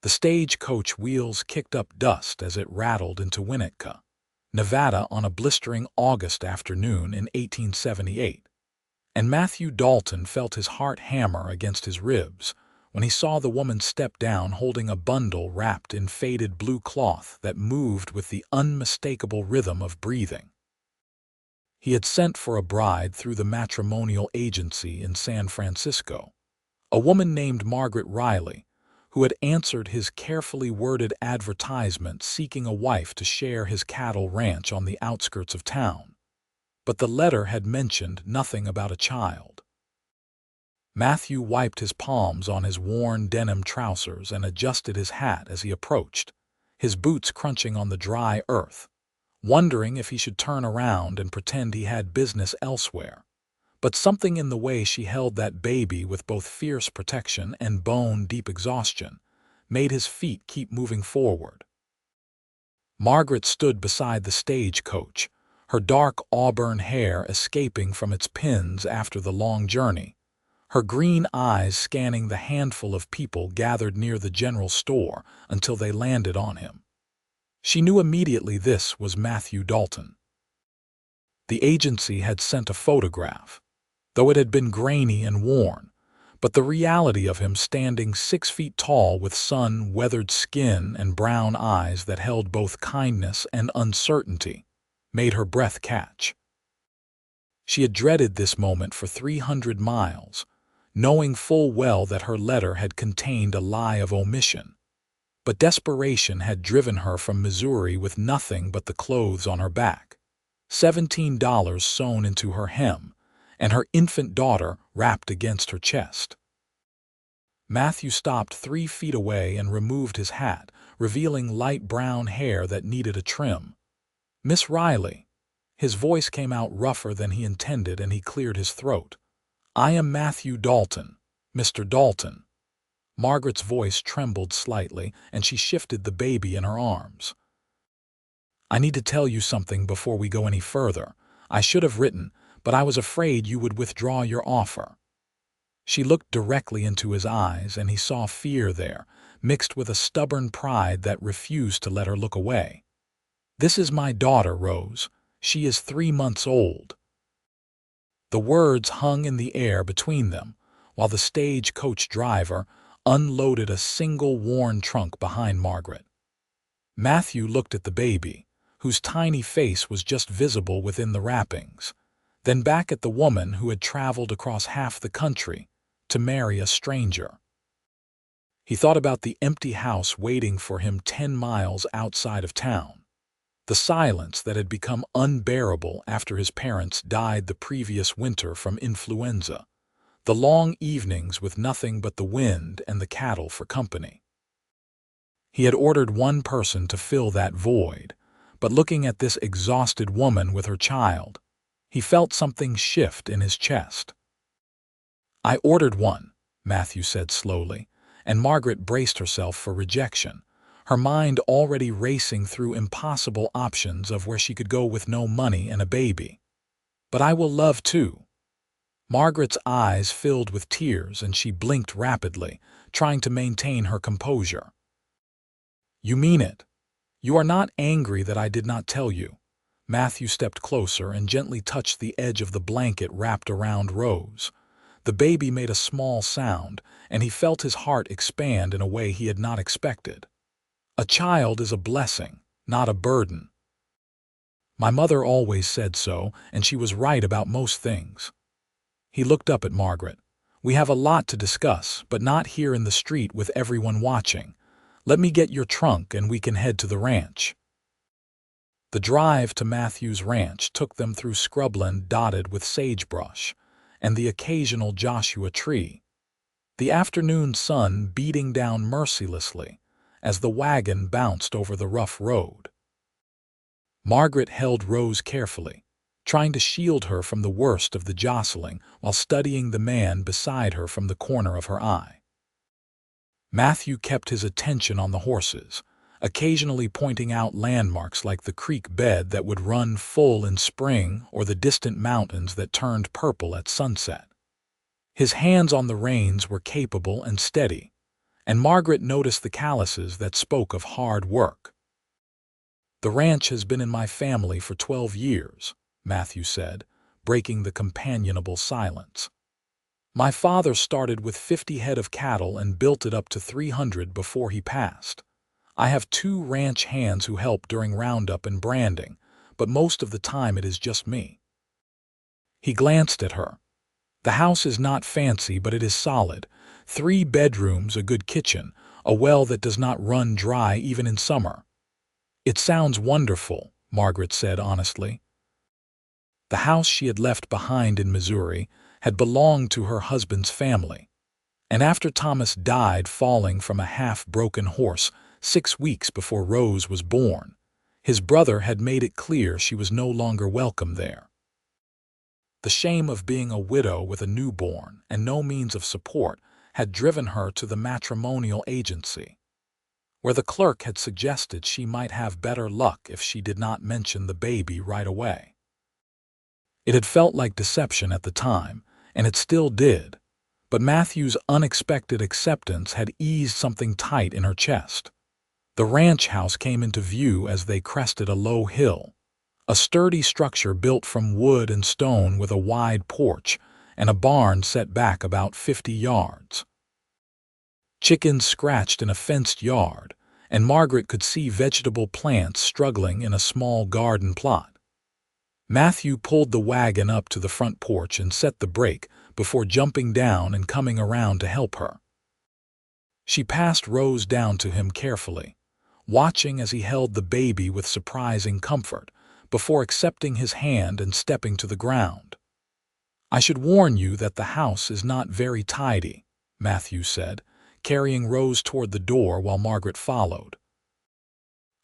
The stagecoach wheels kicked up dust as it rattled into Winnetka, Nevada on a blistering August afternoon in 1878, and Matthew Dalton felt his heart hammer against his ribs when he saw the woman step down holding a bundle wrapped in faded blue cloth that moved with the unmistakable rhythm of breathing. He had sent for a bride through the matrimonial agency in San Francisco, a woman named Margaret Riley, who had answered his carefully worded advertisement seeking a wife to share his cattle ranch on the outskirts of town. But the letter had mentioned nothing about a child. Matthew wiped his palms on his worn denim trousers and adjusted his hat as he approached, his boots crunching on the dry earth, wondering if he should turn around and pretend he had business elsewhere. But something in the way she held that baby with both fierce protection and bone-deep exhaustion made his feet keep moving forward. Margaret stood beside the stagecoach, her dark auburn hair escaping from its pins after the long journey, her green eyes scanning the handful of people gathered near the general store until they landed on him. She knew immediately this was Matthew Dalton. The agency had sent a photograph, though it had been grainy and worn, but the reality of him standing 6 feet tall with sun-weathered skin and brown eyes that held both kindness and uncertainty made her breath catch. She had dreaded this moment for 300 miles, knowing full well that her letter had contained a lie of omission. But desperation had driven her from Missouri with nothing but the clothes on her back, $17 sewn into her hem, and her infant daughter wrapped against her chest. Matthew stopped 3 feet away and removed his hat, revealing light brown hair that needed a trim. "Miss Riley." His voice came out rougher than he intended, and he cleared his throat. "I am Matthew Dalton, Mr. Dalton." Margaret's voice trembled slightly, and she shifted the baby in her arms. "I need to tell you something before we go any further. I should have written, but I was afraid you would withdraw your offer." She looked directly into his eyes, and he saw fear there, mixed with a stubborn pride that refused to let her look away. "This is my daughter, Rose. She is 3 months old." The words hung in the air between them, while the stagecoach driver unloaded a single worn trunk behind Margaret. Matthew looked at the baby, whose tiny face was just visible within the wrappings, then back at the woman who had traveled across half the country to marry a stranger. He thought about the empty house waiting for him 10 miles outside of town, the silence that had become unbearable after his parents died the previous winter from influenza, the long evenings with nothing but the wind and the cattle for company. He had ordered one person to fill that void, but looking at this exhausted woman with her child, he felt something shift in his chest. "I ordered one," Matthew said slowly, and Margaret braced herself for rejection, her mind already racing through impossible options of where she could go with no money and a baby. "But I will love too." Margaret's eyes filled with tears, and she blinked rapidly, trying to maintain her composure. "You mean it? You are not angry that I did not tell you?" Matthew stepped closer and gently touched the edge of the blanket wrapped around Rose. The baby made a small sound, and he felt his heart expand in a way he had not expected. A child is a blessing, not a burden. "My mother always said so, and she was right about most things." He looked up at Margaret. "We have a lot to discuss, but not here in the street with everyone watching. Let me get your trunk and we can head to the ranch." The drive to Matthew's ranch took them through scrubland dotted with sagebrush and the occasional Joshua tree, the afternoon sun beating down mercilessly as the wagon bounced over the rough road. Margaret held Rose carefully, trying to shield her from the worst of the jostling while studying the man beside her from the corner of her eye. Matthew kept his attention on the horses, occasionally pointing out landmarks like the creek bed that would run full in spring or the distant mountains that turned purple at sunset. His hands on the reins were capable and steady, and Margaret noticed the calluses that spoke of hard work. "The ranch has been in my family for 12 years, Matthew said, breaking the companionable silence. "My father started with 50 head of cattle and built it up to 300 before he passed. I have 2 ranch hands who help during roundup and branding, but most of the time it is just me." He glanced at her. "The house is not fancy, but it is solid. 3 bedrooms, a good kitchen, a well that does not run dry even in summer." "It sounds wonderful," Margaret said honestly. The house she had left behind in Missouri had belonged to her husband's family, and after Thomas died falling from a half-broken horse 6 weeks before Rose was born, his brother had made it clear she was no longer welcome there. The shame of being a widow with a newborn and no means of support had driven her to the matrimonial agency, where the clerk had suggested she might have better luck if she did not mention the baby right away. It had felt like deception at the time, and it still did, but Matthew's unexpected acceptance had eased something tight in her chest. The ranch house came into view as they crested a low hill, a sturdy structure built from wood and stone with a wide porch and a barn set back about 50 yards. Chickens scratched in a fenced yard, and Margaret could see vegetable plants struggling in a small garden plot. Matthew pulled the wagon up to the front porch and set the brake before jumping down and coming around to help her. She passed Rose down to him carefully, watching as he held the baby with surprising comfort, before accepting his hand and stepping to the ground. "I should warn you that the house is not very tidy," Matthew said, carrying Rose toward the door while Margaret followed.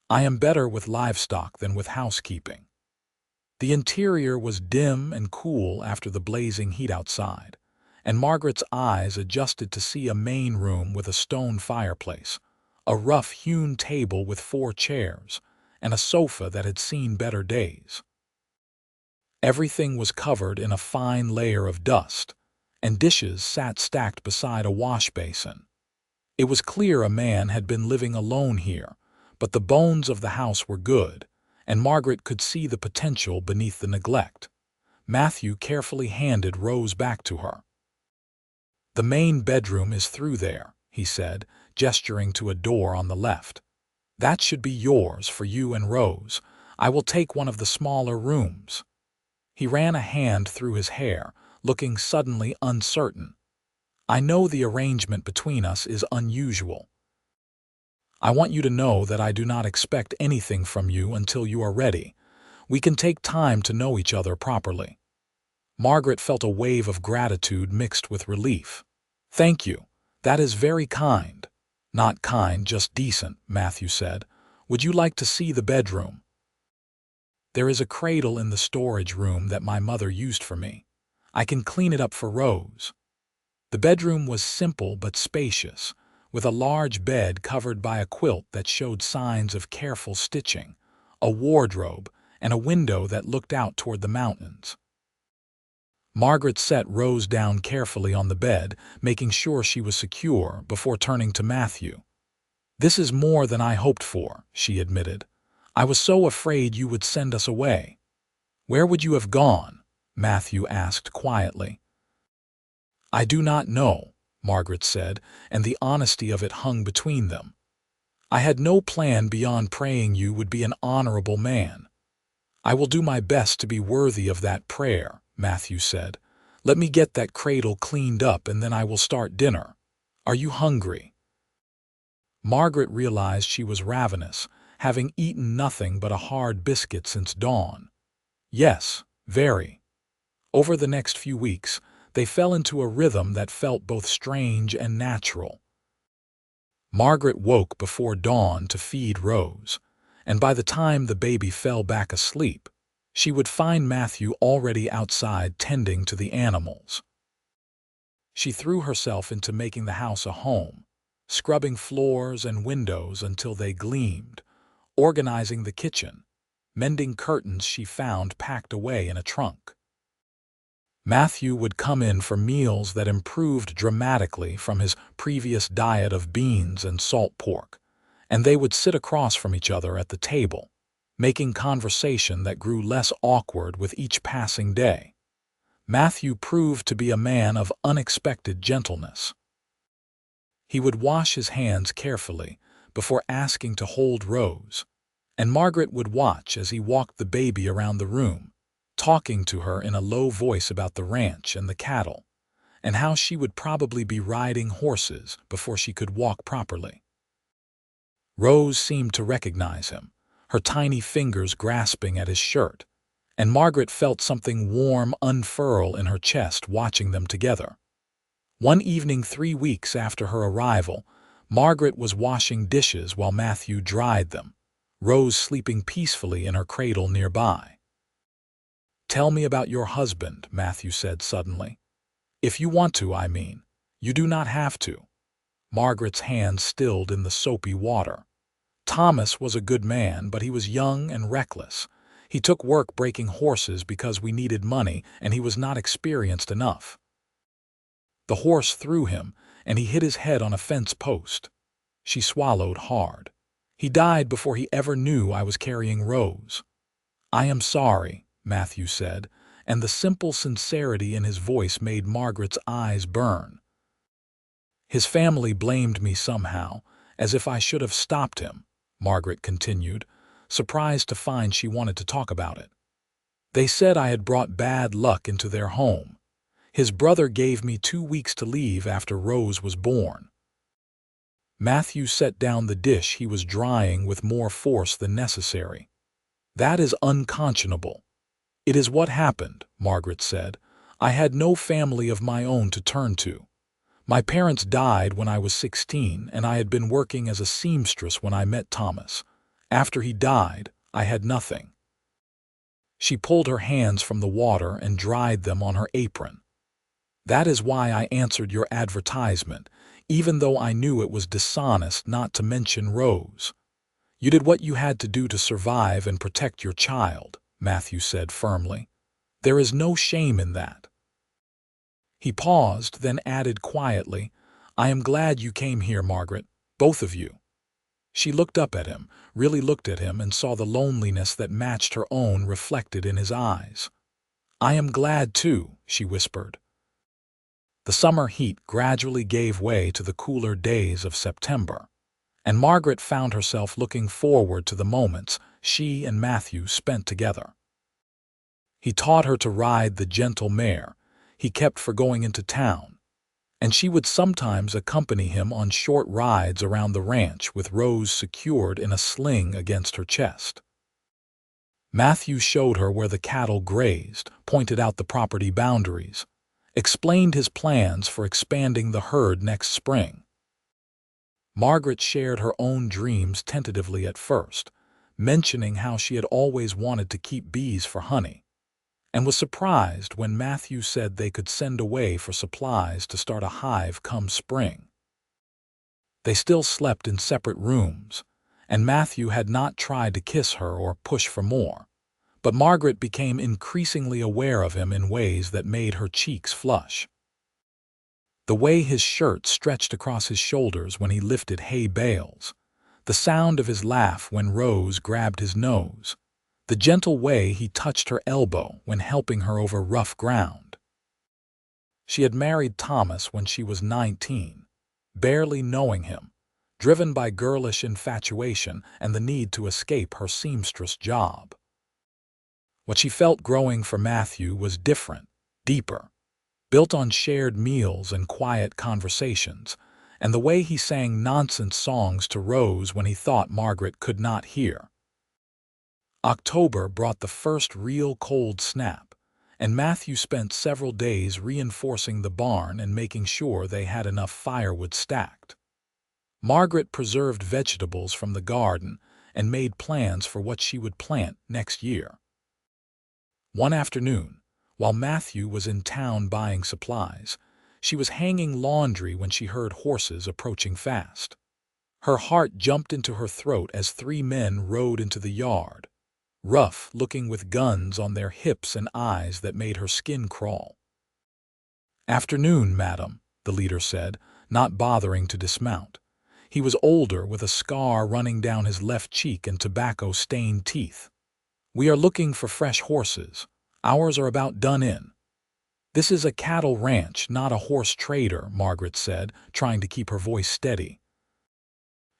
"I am better with livestock than with housekeeping." The interior was dim and cool after the blazing heat outside, and Margaret's eyes adjusted to see a main room with a stone fireplace, a rough-hewn table with 4 chairs, and a sofa that had seen better days. Everything was covered in a fine layer of dust, and dishes sat stacked beside a wash basin. It was clear a man had been living alone here, but the bones of the house were good, and Margaret could see the potential beneath the neglect. Matthew carefully handed Rose back to her. "The main bedroom is through there," he said, gesturing to a door on the left. "That should be yours for you and Rose. I will take one of the smaller rooms." He ran a hand through his hair, looking suddenly uncertain. "I know the arrangement between us is unusual. I want you to know that I do not expect anything from you until you are ready. We can take time to know each other properly." Margaret felt a wave of gratitude mixed with relief. "Thank you. That is very kind." "Not kind, just decent," Matthew said. "Would you like to see the bedroom?" "There is a cradle in the storage room that my mother used for me. I can clean it up for Rose." The bedroom was simple but spacious, with a large bed covered by a quilt that showed signs of careful stitching, a wardrobe, and a window that looked out toward the mountains. Margaret set Rose down carefully on the bed, making sure she was secure before turning to Matthew. "This is more than I hoped for," she admitted. "I was so afraid you would send us away." "Where would you have gone?" Matthew asked quietly. "I do not know," Margaret said, and the honesty of it hung between them. "I had no plan beyond praying you would be an honorable man." "I will do my best to be worthy of that prayer," Matthew said. "Let me get that cradle cleaned up and then I will start dinner. Are you hungry?" Margaret realized she was ravenous, having eaten nothing but a hard biscuit since dawn. "Yes, very." Over the next few weeks, they fell into a rhythm that felt both strange and natural. Margaret woke before dawn to feed Rose, and by the time the baby fell back asleep, she would find Matthew already outside tending to the animals. She threw herself into making the house a home, scrubbing floors and windows until they gleamed, organizing the kitchen, mending curtains she found packed away in a trunk. Matthew would come in for meals that improved dramatically from his previous diet of beans and salt pork, and they would sit across from each other at the table, making conversation that grew less awkward with each passing day. Matthew proved to be a man of unexpected gentleness. He would wash his hands carefully before asking to hold Rose, and Margaret would watch as he walked the baby around the room, talking to her in a low voice about the ranch and the cattle, and how she would probably be riding horses before she could walk properly. Rose seemed to recognize him, her tiny fingers grasping at his shirt, and Margaret felt something warm unfurl in her chest watching them together. One evening 3 weeks after her arrival, Margaret was washing dishes while Matthew dried them, Rose sleeping peacefully in her cradle nearby. "Tell me about your husband," Matthew said suddenly. "If you want to, I mean. You do not have to." Margaret's hand stilled in the soapy water. "Thomas was a good man, but he was young and reckless. He took work breaking horses because we needed money, and he was not experienced enough. The horse threw him, and he hit his head on a fence post." She swallowed hard. "He died before he ever knew I was carrying Rose." "I am sorry," Matthew said, and the simple sincerity in his voice made Margaret's eyes burn. "His family blamed me somehow, as if I should have stopped him," Margaret continued, surprised to find she wanted to talk about it. "They said I had brought bad luck into their home. His brother gave me 2 weeks to leave after Rose was born." Matthew set down the dish he was drying with more force than necessary. "That is unconscionable." "It is what happened," Margaret said. "I had no family of my own to turn to. My parents died when I was 16, and I had been working as a seamstress when I met Thomas. After he died, I had nothing." She pulled her hands from the water and dried them on her apron. "That is why I answered your advertisement, even though I knew it was dishonest not to mention Rose. You did what you had to do to survive and protect your child," Matthew said firmly. "There is no shame in that." He paused, then added quietly, "I am glad you came here, Margaret, both of you." She looked up at him, really looked at him, and saw the loneliness that matched her own reflected in his eyes. "I am glad too," she whispered. The summer heat gradually gave way to the cooler days of September, and Margaret found herself looking forward to the moments she and Matthew spent together. He taught her to ride the gentle mare he kept for going into town, and she would sometimes accompany him on short rides around the ranch with Rose secured in a sling against her chest. Matthew showed her where the cattle grazed, pointed out the property boundaries, explained his plans for expanding the herd next spring. Margaret shared her own dreams tentatively at first, mentioning how she had always wanted to keep bees for honey, and was surprised when Matthew said they could send away for supplies to start a hive come spring. They still slept in separate rooms, and Matthew had not tried to kiss her or push for more, but Margaret became increasingly aware of him in ways that made her cheeks flush. The way his shirt stretched across his shoulders when he lifted hay bales, the sound of his laugh when Rose grabbed his nose, the gentle way he touched her elbow when helping her over rough ground. She had married Thomas when she was 19, barely knowing him, driven by girlish infatuation and the need to escape her seamstress job. What she felt growing for Matthew was different, deeper, built on shared meals and quiet conversations, and the way he sang nonsense songs to Rose when he thought Margaret could not hear. October brought the first real cold snap, and Matthew spent several days reinforcing the barn and making sure they had enough firewood stacked. Margaret preserved vegetables from the garden and made plans for what she would plant next year. One afternoon, while Matthew was in town buying supplies, she was hanging laundry when she heard horses approaching fast. Her heart jumped into her throat as 3 men rode into the yard, rough, looking with guns on their hips and eyes that made her skin crawl. "Afternoon, madam," the leader said, not bothering to dismount. He was older, with a scar running down his left cheek and tobacco-stained teeth. "We are looking for fresh horses. Ours are about done in." "This is a cattle ranch, not a horse trader," Margaret said, trying to keep her voice steady.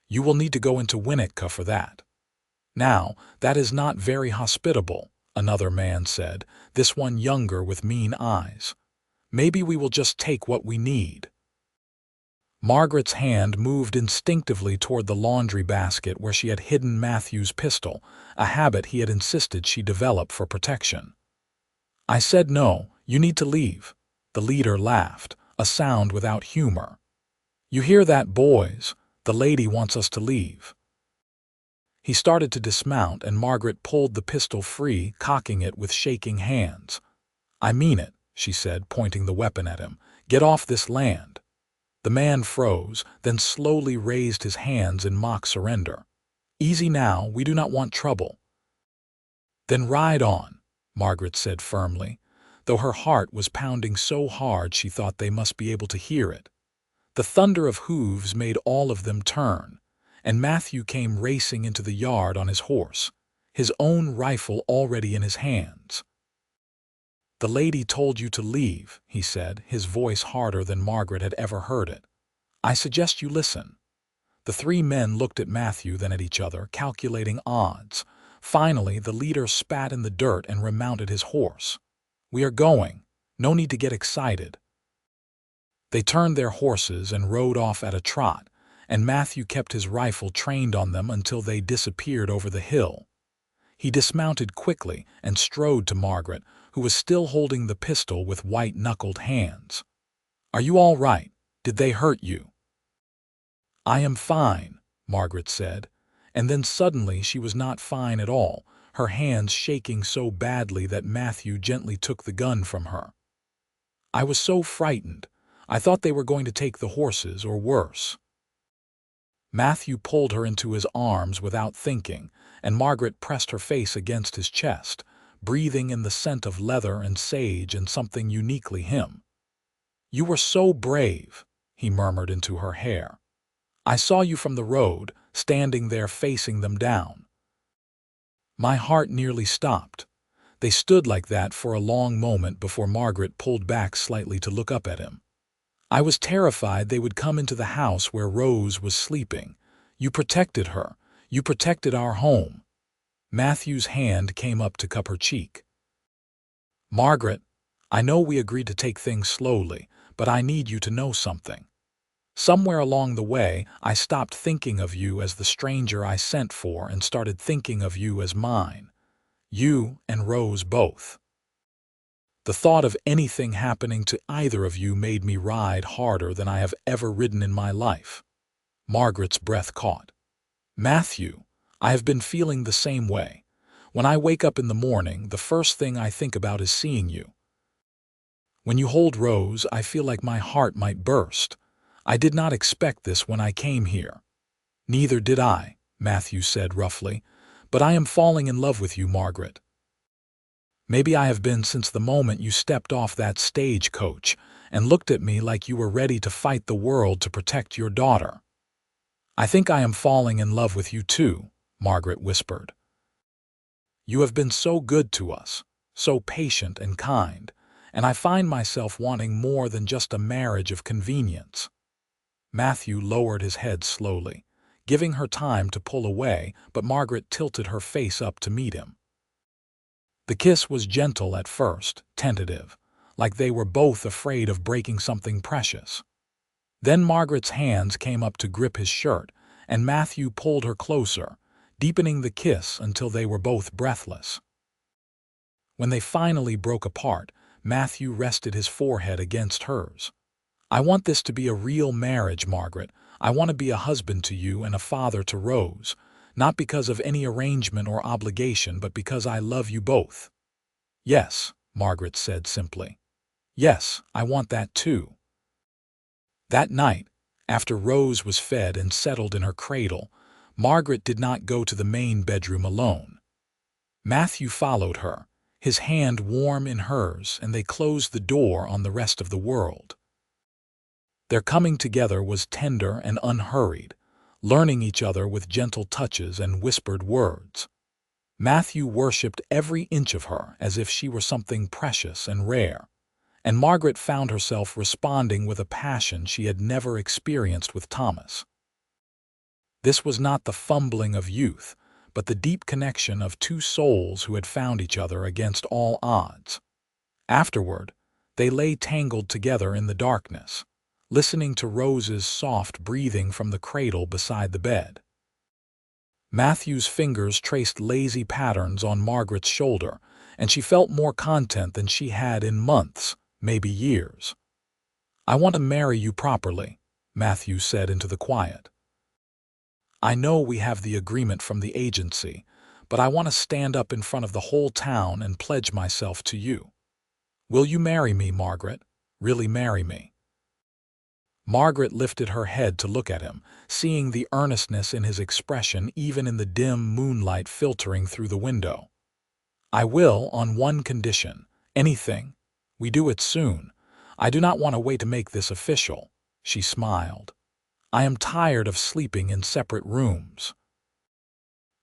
"You will need to go into Winnetka for that." "Now, that is not very hospitable," another man said, this one younger with mean eyes. "Maybe we will just take what we need." Margaret's hand moved instinctively toward the laundry basket where she had hidden Matthew's pistol, a habit he had insisted she develop for protection. "I said no, you need to leave." The leader laughed, a sound without humor. "You hear that, boys? The lady wants us to leave." He started to dismount, and Margaret pulled the pistol free, cocking it with shaking hands. "I mean it," she said, pointing the weapon at him. "Get off this land." The man froze, then slowly raised his hands in mock surrender. "Easy now, we do not want trouble." "Then ride on," Margaret said firmly, though her heart was pounding so hard she thought they must be able to hear it. The thunder of hooves made all of them turn, and Matthew came racing into the yard on his horse, his own rifle already in his hands. "The lady told you to leave," he said, his voice harder than Margaret had ever heard it. "I suggest you listen." The three men looked at Matthew, then at each other, calculating odds. Finally, the leader spat in the dirt and remounted his horse. "We are going. No need to get excited." They turned their horses and rode off at a trot, and Matthew kept his rifle trained on them until they disappeared over the hill. He dismounted quickly and strode to Margaret, who was still holding the pistol with white-knuckled hands. "Are you all right? Did they hurt you?" "I am fine," Margaret said, and then suddenly she was not fine at all, her hands shaking so badly that Matthew gently took the gun from her. "I was so frightened. I thought they were going to take the horses, or worse." Matthew pulled her into his arms without thinking, and Margaret pressed her face against his chest, breathing in the scent of leather and sage and something uniquely him. "You were so brave," he murmured into her hair. "I saw you from the road, standing there facing them down." My heart nearly stopped. They stood like that for a long moment before Margaret pulled back slightly to look up at him. "I was terrified they would come into the house where Rose was sleeping. You protected her. You protected our home." Matthew's hand came up to cup her cheek. "Margaret, I know we agreed to take things slowly, but I need you to know something. Somewhere along the way, I stopped thinking of you as the stranger I sent for and started thinking of you as mine. You and Rose both. The thought of anything happening to either of you made me ride harder than I have ever ridden in my life." Margaret's breath caught. "Matthew, I have been feeling the same way. When I wake up in the morning, the first thing I think about is seeing you. When you hold Rose, I feel like my heart might burst. I did not expect this when I came here." "Neither did I," Matthew said roughly, "but I am falling in love with you, Margaret. Maybe I have been since the moment you stepped off that stagecoach and looked at me like you were ready to fight the world to protect your daughter." "I think I am falling in love with you too," Margaret whispered. "You have been so good to us, so patient and kind, and I find myself wanting more than just a marriage of convenience." Matthew lowered his head slowly, giving her time to pull away, but Margaret tilted her face up to meet him. The kiss was gentle at first, tentative, like they were both afraid of breaking something precious. Then Margaret's hands came up to grip his shirt, and Matthew pulled her closer, deepening the kiss until they were both breathless. When they finally broke apart, Matthew rested his forehead against hers. "I want this to be a real marriage, Margaret. I want to be a husband to you and a father to Rose, not because of any arrangement or obligation, but because I love you both." "Yes," Margaret said simply. "Yes, I want that too." That night, after Rose was fed and settled in her cradle, Margaret did not go to the main bedroom alone. Matthew followed her, his hand warm in hers, and they closed the door on the rest of the world. Their coming together was tender and unhurried, learning each other with gentle touches and whispered words. Matthew worshipped every inch of her as if she were something precious and rare, and Margaret found herself responding with a passion she had never experienced with Thomas. This was not the fumbling of youth, but the deep connection of two souls who had found each other against all odds. Afterward, they lay tangled together in the darkness, listening to Rose's soft breathing from the cradle beside the bed. Matthew's fingers traced lazy patterns on Margaret's shoulder, and she felt more content than she had in months, maybe years. "I want to marry you properly," Matthew said into the quiet. "I know we have the agreement from the agency, but I want to stand up in front of the whole town and pledge myself to you. Will you marry me, Margaret? Really marry me?" Margaret lifted her head to look at him, seeing the earnestness in his expression even in the dim moonlight filtering through the window. "I will, on one condition. Anything. We do it soon. I do not want to wait to make this official," she smiled. "I am tired of sleeping in separate rooms."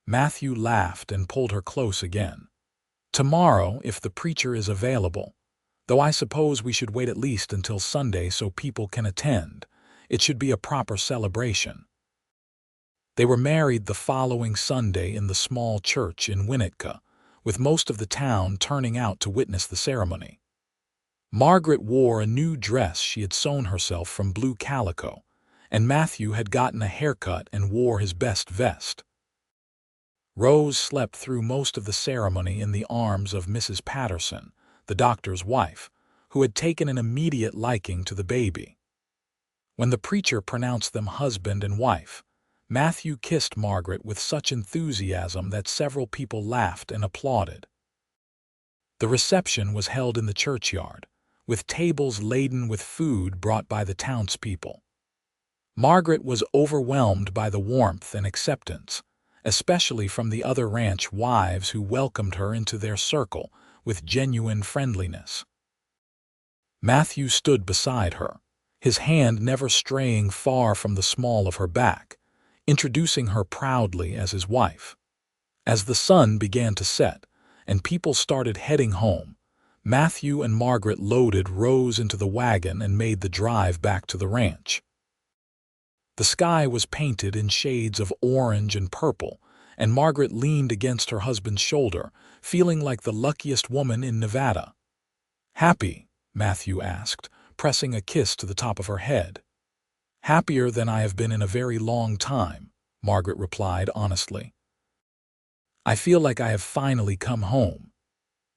Matthew laughed and pulled her close again. "Tomorrow, if the preacher is available. Though I suppose we should wait at least until Sunday so people can attend. It should be a proper celebration." They were married the following Sunday in the small church in Winnetka, with most of the town turning out to witness the ceremony. Margaret wore a new dress she had sewn herself from blue calico, and Matthew had gotten a haircut and wore his best vest. Rose slept through most of the ceremony in the arms of Mrs. Patterson, the doctor's wife, who had taken an immediate liking to the baby. When the preacher pronounced them husband and wife, Matthew kissed Margaret with such enthusiasm that several people laughed and applauded. The reception was held in the churchyard, with tables laden with food brought by the townspeople. Margaret was overwhelmed by the warmth and acceptance, especially from the other ranch wives who welcomed her into their circle with genuine friendliness. Matthew stood beside her, his hand never straying far from the small of her back, introducing her proudly as his wife. As the sun began to set, and people started heading home, Matthew and Margaret loaded Rose into the wagon and made the drive back to the ranch. The sky was painted in shades of orange and purple, and Margaret leaned against her husband's shoulder, feeling like the luckiest woman in Nevada. "Happy?" Matthew asked, pressing a kiss to the top of her head. "Happier than I have been in a very long time," Margaret replied honestly. "I feel like I have finally come home."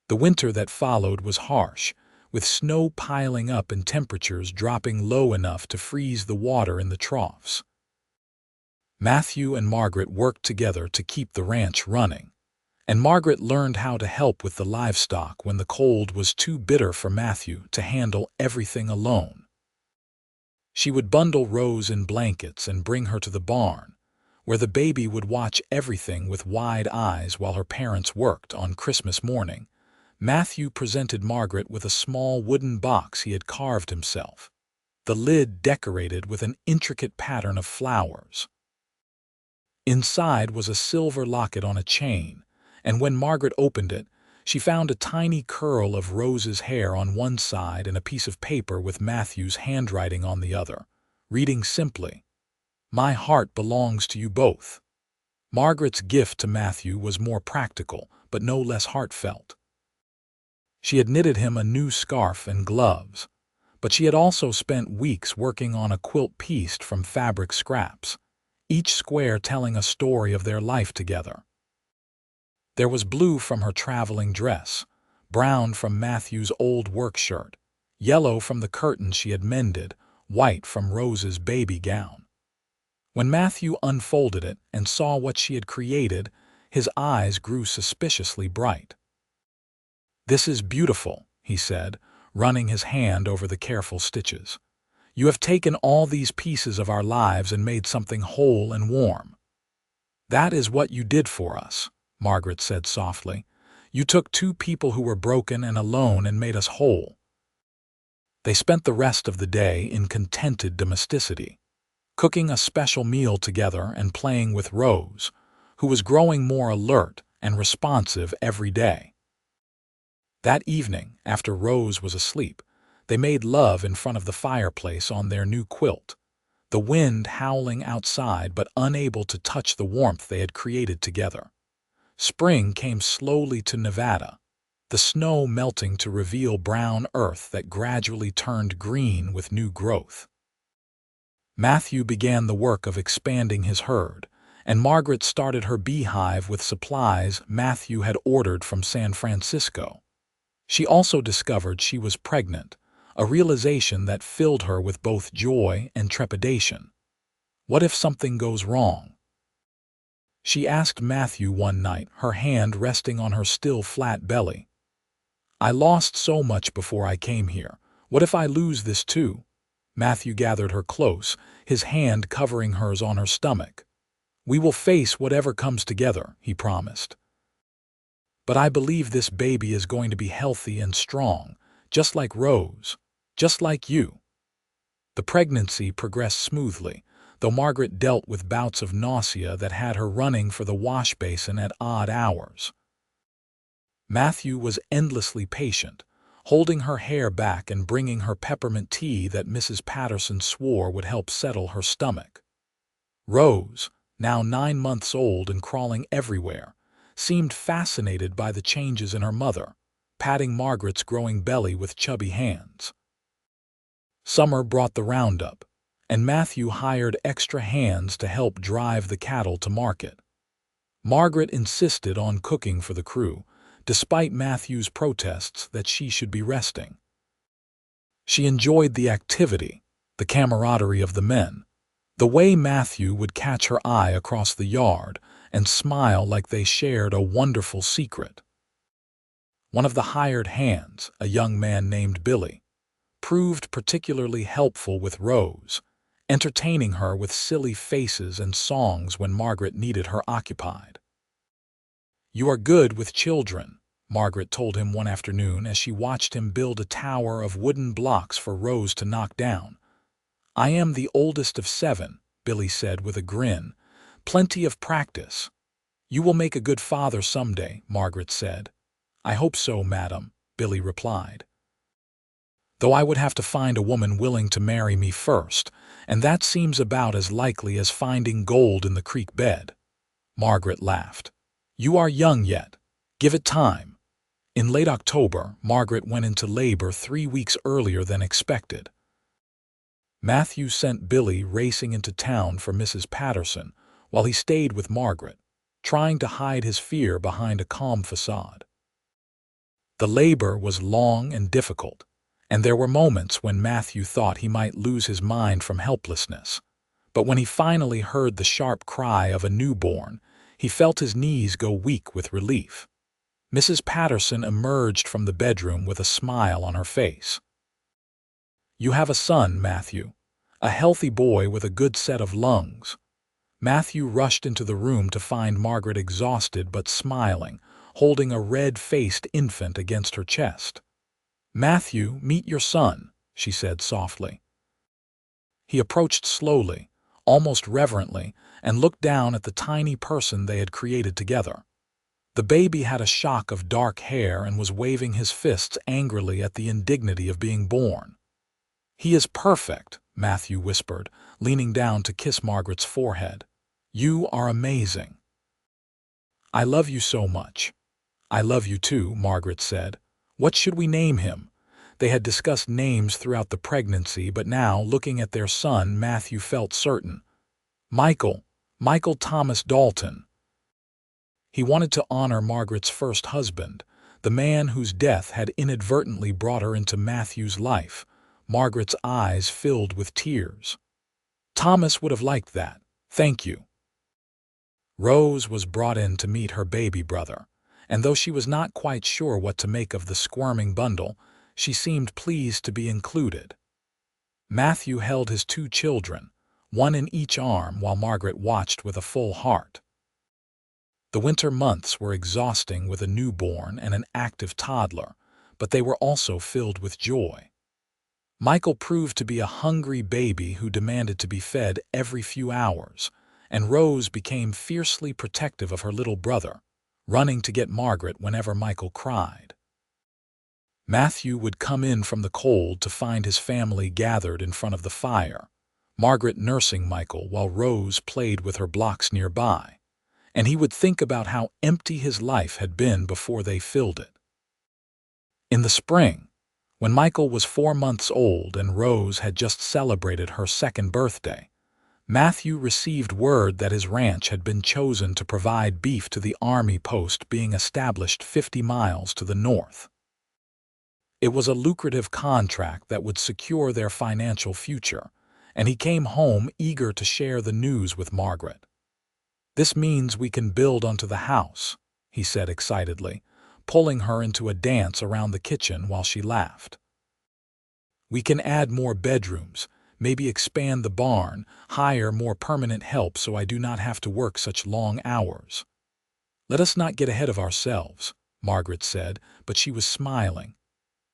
The winter that followed was harsh, with snow piling up and temperatures dropping low enough to freeze the water in the troughs. Matthew and Margaret worked together to keep the ranch running, and Margaret learned how to help with the livestock when the cold was too bitter for Matthew to handle everything alone. She would bundle Rose in blankets and bring her to the barn, where the baby would watch everything with wide eyes while her parents worked. On Christmas morning, Matthew presented Margaret with a small wooden box he had carved himself, the lid decorated with an intricate pattern of flowers. Inside was a silver locket on a chain, and when Margaret opened it, she found a tiny curl of Rose's hair on one side and a piece of paper with Matthew's handwriting on the other, reading simply, "My heart belongs to you both." Margaret's gift to Matthew was more practical, but no less heartfelt. She had knitted him a new scarf and gloves, but she had also spent weeks working on a quilt pieced from fabric scraps, each square telling a story of their life together. There was blue from her traveling dress, brown from Matthew's old work shirt, yellow from the curtains she had mended, white from Rose's baby gown. When Matthew unfolded it and saw what she had created, his eyes grew suspiciously bright. "This is beautiful," he said, running his hand over the careful stitches. "You have taken all these pieces of our lives and made something whole and warm." "That is what you did for us," Margaret said softly. You took two people who were broken and alone and made us whole." They spent the rest of the day in contented domesticity, cooking a special meal together and playing with Rose, who was growing more alert and responsive every day. That evening, after Rose was asleep, they made love in front of the fireplace on their new quilt, the wind howling outside but unable to touch the warmth they had created together. Spring came slowly to Nevada, the snow melting to reveal brown earth that gradually turned green with new growth. Matthew began the work of expanding his herd, and Margaret started her beehive with supplies Matthew had ordered from San Francisco. She also discovered she was pregnant, a realization that filled her with both joy and trepidation. What if something goes wrong? She asked Matthew one night, her hand resting on her still flat belly. "I lost so much before I came here. What if I lose this too?" Matthew gathered her close, his hand covering hers on her stomach. "We will face whatever comes together," he promised. "But I believe this baby is going to be healthy and strong, just like Rose, just like you." The pregnancy progressed smoothly, though Margaret dealt with bouts of nausea that had her running for the wash basin at odd hours. Matthew was endlessly patient, holding her hair back and bringing her peppermint tea that Mrs. Patterson swore would help settle her stomach. Rose, now 9 months old and crawling everywhere, seemed fascinated by the changes in her mother, patting Margaret's growing belly with chubby hands. Summer brought the roundup, and Matthew hired extra hands to help drive the cattle to market. Margaret insisted on cooking for the crew, despite Matthew's protests that she should be resting. She enjoyed the activity, the camaraderie of the men, the way Matthew would catch her eye across the yard and smile like they shared a wonderful secret. One of the hired hands, a young man named Billy, proved particularly helpful with Rose, entertaining her with silly faces and songs when Margaret needed her occupied. "You are good with children," Margaret told him one afternoon as she watched him build a tower of wooden blocks for Rose to knock down. "I am the oldest of 7, Billy said with a grin. "Plenty of practice." "You will make a good father someday," Margaret said. "I hope so, madam," Billy replied. "Though I would have to find a woman willing to marry me first, and that seems about as likely as finding gold in the creek bed." Margaret laughed. "You are young yet. Give it time." In late October, Margaret went into labor 3 weeks earlier than expected. Matthew sent Billy racing into town for Mrs. Patterson while he stayed with Margaret, trying to hide his fear behind a calm facade. The labor was long and difficult, and there were moments when Matthew thought he might lose his mind from helplessness. But when he finally heard the sharp cry of a newborn, he felt his knees go weak with relief. Mrs. Patterson emerged from the bedroom with a smile on her face. "You have a son, Matthew. A healthy boy with a good set of lungs." Matthew rushed into the room to find Margaret exhausted but smiling, holding a red-faced infant against her chest. "Matthew, meet your son," she said softly. He approached slowly, almost reverently, and looked down at the tiny person they had created together. The baby had a shock of dark hair and was waving his fists angrily at the indignity of being born. "He is perfect," Matthew whispered, leaning down to kiss Margaret's forehead. "You are amazing." "I love you so much." "I love you too," Margaret said. "What should we name him?" They had discussed names throughout the pregnancy, but now, looking at their son, Matthew felt certain. Michael Thomas Dalton." He wanted to honor Margaret's first husband, the man whose death had inadvertently brought her into Matthew's life. Margaret's eyes filled with tears. "Thomas would have liked that. Thank you." Rose was brought in to meet her baby brother, and though she was not quite sure what to make of the squirming bundle, she seemed pleased to be included. Matthew held his 2 children, one in each arm, while Margaret watched with a full heart. The winter months were exhausting with a newborn and an active toddler, but they were also filled with joy. Michael proved to be a hungry baby who demanded to be fed every few hours, and Rose became fiercely protective of her little brother, running to get Margaret whenever Michael cried. Matthew would come in from the cold to find his family gathered in front of the fire, Margaret nursing Michael while Rose played with her blocks nearby, and he would think about how empty his life had been before they filled it. In the spring, when Michael was 4 months old and Rose had just celebrated her second birthday, Matthew received word that his ranch had been chosen to provide beef to the army post being established 50 miles to the north. It was a lucrative contract that would secure their financial future, and he came home eager to share the news with Margaret. "This means we can build onto the house," he said excitedly, pulling her into a dance around the kitchen while she laughed. "We can add more bedrooms, maybe expand the barn, hire more permanent help so I do not have to work such long hours." "Let us not get ahead of ourselves," Margaret said, but she was smiling.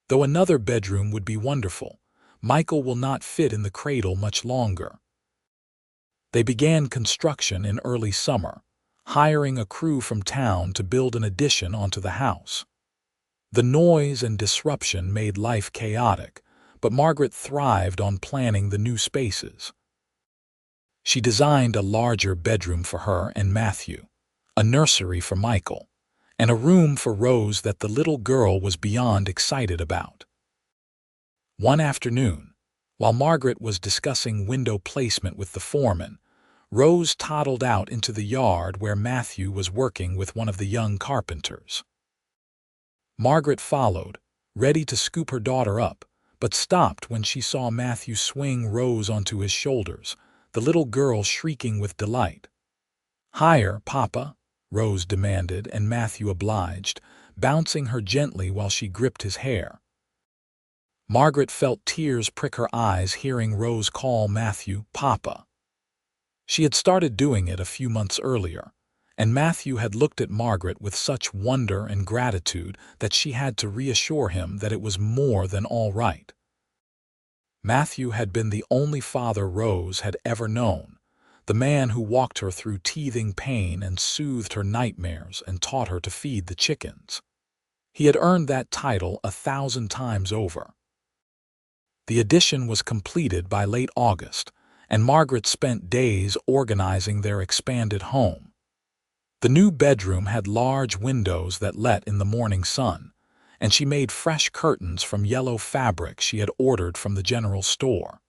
"Though another bedroom would be wonderful, Michael will not fit in the cradle much longer." They began construction in early summer, hiring a crew from town to build an addition onto the house. The noise and disruption made life chaotic, but Margaret thrived on planning the new spaces. She designed a larger bedroom for her and Matthew, a nursery for Michael, and a room for Rose that the little girl was beyond excited about. One afternoon, while Margaret was discussing window placement with the foreman, Rose toddled out into the yard where Matthew was working with one of the young carpenters. Margaret followed, ready to scoop her daughter up, but stopped when she saw Matthew swing Rose onto his shoulders, the little girl shrieking with delight. "Higher, Papa," Rose demanded, and Matthew obliged, bouncing her gently while she gripped his hair. Margaret felt tears prick her eyes hearing Rose call Matthew Papa. She had started doing it a few months earlier, and Matthew had looked at Margaret with such wonder and gratitude that she had to reassure him that it was more than all right. Matthew had been the only father Rose had ever known, the man who walked her through teething pain and soothed her nightmares and taught her to feed the chickens. He had earned that title 1,000 times over. The addition was completed by late August, and Margaret spent days organizing their expanded home. The new bedroom had large windows that let in the morning sun, and she made fresh curtains from yellow fabric she had ordered from the general store.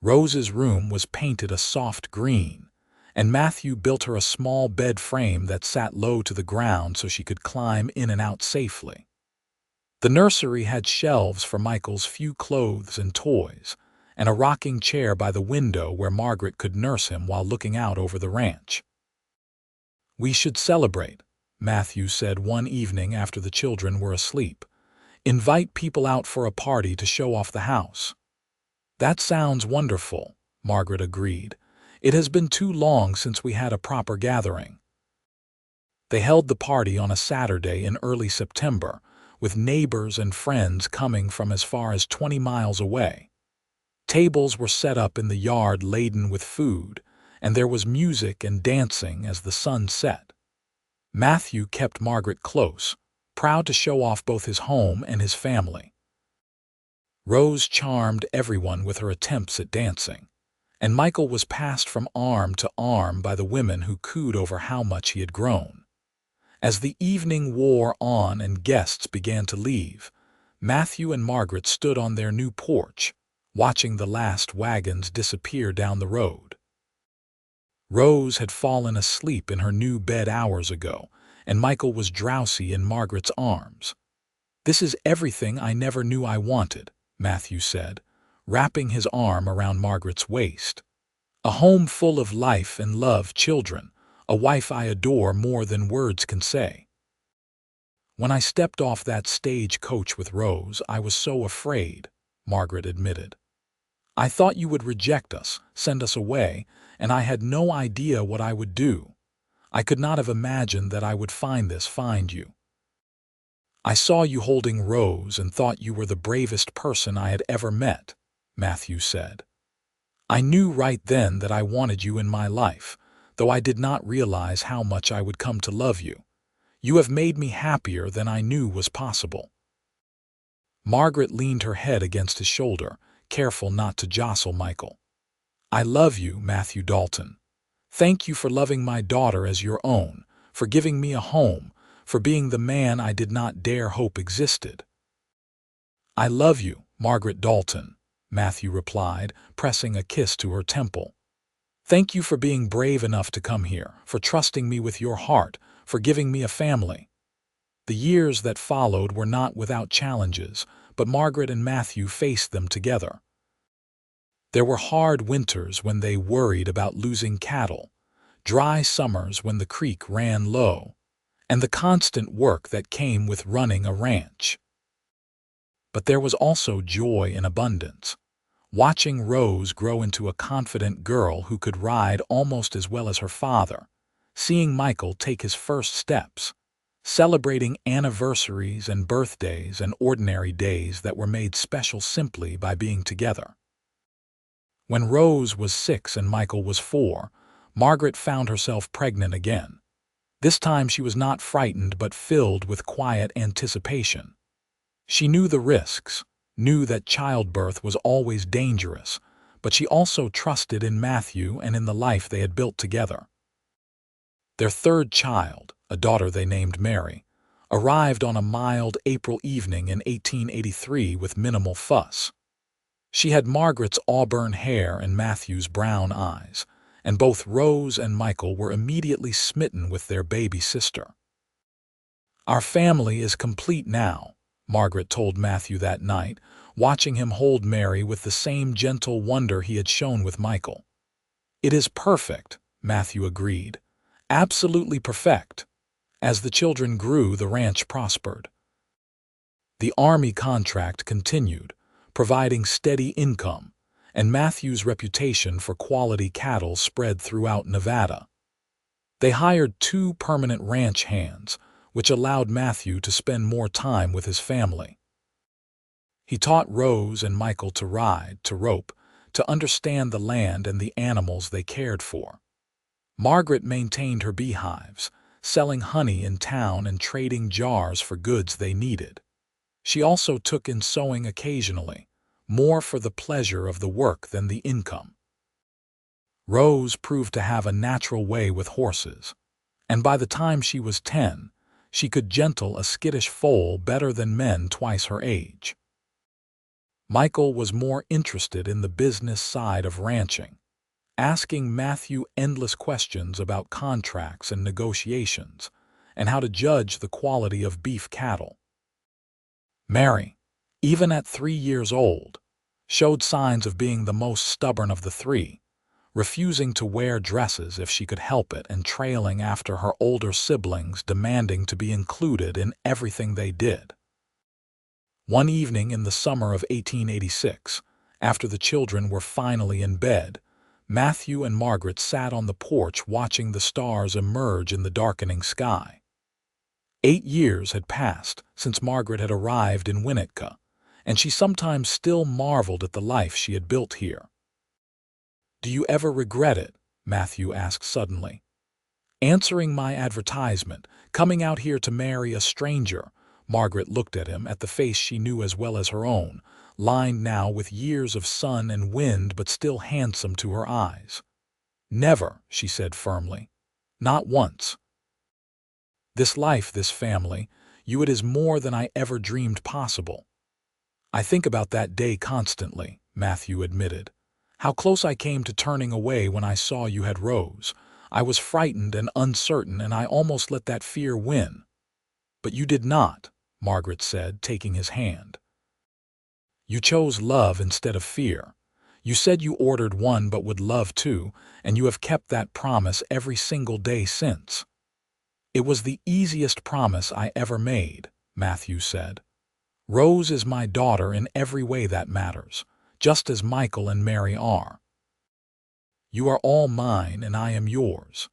Rose's room was painted a soft green, and Matthew built her a small bed frame that sat low to the ground so she could climb in and out safely. The nursery had shelves for Michael's few clothes and toys, and a rocking chair by the window where Margaret could nurse him while looking out over the ranch. "We should celebrate," Matthew said one evening after the children were asleep. "Invite people out for a party to show off the house." "That sounds wonderful," Margaret agreed. "It has been too long since we had a proper gathering." They held the party on a Saturday in early September, with neighbors and friends coming from as far as 20 miles away. Tables were set up in the yard laden with food, and there was music and dancing as the sun set. Matthew kept Margaret close, proud to show off both his home and his family. Rose charmed everyone with her attempts at dancing, and Michael was passed from arm to arm by the women who cooed over how much he had grown. As the evening wore on and guests began to leave, Matthew and Margaret stood on their new porch, watching the last wagons disappear down the road. Rose had fallen asleep in her new bed hours ago, and Michael was drowsy in Margaret's arms. "This is everything I never knew I wanted," Matthew said, wrapping his arm around Margaret's waist. "A home full of life and love, children, a wife I adore more than words can say." "When I stepped off that stage coach with Rose, I was so afraid," Margaret admitted. "I thought you would reject us, send us away, and I had no idea what I would do. I could not have imagined that I would find you. I saw you holding Rose and thought you were the bravest person I had ever met," Matthew said. "I knew right then that I wanted you in my life, though I did not realize how much I would come to love you. You have made me happier than I knew was possible." Margaret leaned her head against his shoulder, careful not to jostle Michael. "I love you, Matthew Dalton. Thank you for loving my daughter as your own, for giving me a home, for being the man I did not dare hope existed." "I love you, Margaret Dalton," Matthew replied, pressing a kiss to her temple. "Thank you for being brave enough to come here, for trusting me with your heart, for giving me a family." The years that followed were not without challenges, but Margaret and Matthew faced them together. There were hard winters when they worried about losing cattle, dry summers when the creek ran low, and the constant work that came with running a ranch. But there was also joy in abundance. Watching Rose grow into a confident girl who could ride almost as well as her father, seeing Michael take his first steps, celebrating anniversaries and birthdays and ordinary days that were made special simply by being together. When Rose was 6 and Michael was 4, Margaret found herself pregnant again. This time she was not frightened but filled with quiet anticipation. She knew the risks, knew that childbirth was always dangerous, but she also trusted in Matthew and in the life they had built together. Their third child, a daughter they named Mary, arrived on a mild April evening in 1883 with minimal fuss. She had Margaret's auburn hair and Matthew's brown eyes, and both Rose and Michael were immediately smitten with their baby sister. "Our family is complete now," Margaret told Matthew that night, watching him hold Mary with the same gentle wonder he had shown with Michael. "It is perfect," Matthew agreed. "Absolutely perfect." As the children grew, the ranch prospered. The Army contract continued, providing steady income, and Matthew's reputation for quality cattle spread throughout Nevada. They hired 2 permanent ranch hands, which allowed Matthew to spend more time with his family. He taught Rose and Michael to ride, to rope, to understand the land and the animals they cared for. Margaret maintained her beehives, selling honey in town and trading jars for goods they needed. She also took in sewing occasionally, more for the pleasure of the work than the income. Rose proved to have a natural way with horses, and by the time she was 10, she could gentle a skittish foal better than men twice her age. Michael was more interested in the business side of ranching, asking Matthew endless questions about contracts and negotiations, and how to judge the quality of beef cattle. Mary, even at 3 years old, showed signs of being the most stubborn of the 3, refusing to wear dresses if she could help it and trailing after her older siblings, demanding to be included in everything they did. One evening in the summer of 1886, after the children were finally in bed, Matthew and Margaret sat on the porch watching the stars emerge in the darkening sky. 8 years had passed since Margaret had arrived in Winnetka, and she sometimes still marveled at the life she had built here. "Do you ever regret it?" Matthew asked suddenly. "Answering my advertisement, coming out here to marry a stranger." Margaret looked at him, at the face she knew as well as her own, lined now with years of sun and wind but still handsome to her eyes. "Never," she said firmly. "Not once. This life, this family, it is more than I ever dreamed possible." "I think about that day constantly," Matthew admitted. "How close I came to turning away when I saw you had Rose. I was frightened and uncertain, and I almost let that fear win." "But you did not," Margaret said, taking his hand. "You chose love instead of fear. You said you ordered one but would love 2, and you have kept that promise every single day since." "It was the easiest promise I ever made," Matthew said. "Rose is my daughter in every way that matters, just as Michael and Mary are. You are all mine and I am yours."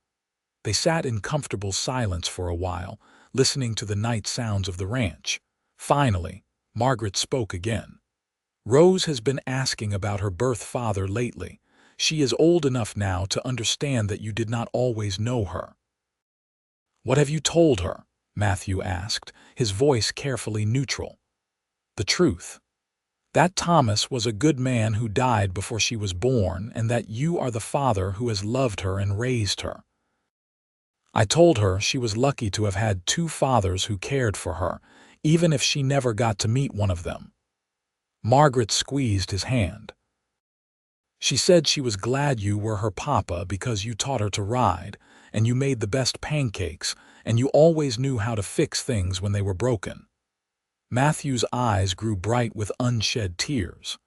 They sat in comfortable silence for a while, listening to the night sounds of the ranch. Finally, Margaret spoke again. Rose has been asking about her birth father lately. She is old enough now to understand that you did not always know her. What have you told her? Matthew asked, his voice carefully neutral. The truth. That Thomas was a good man who died before she was born, and that you are the father who has loved her and raised her. I told her she was lucky to have had two fathers who cared for her, even if she never got to meet one of them. Margaret squeezed his hand. She said she was glad you were her papa because you taught her to ride, and you made the best pancakes, and you always knew how to fix things when they were broken. Matthew's eyes grew bright with unshed tears.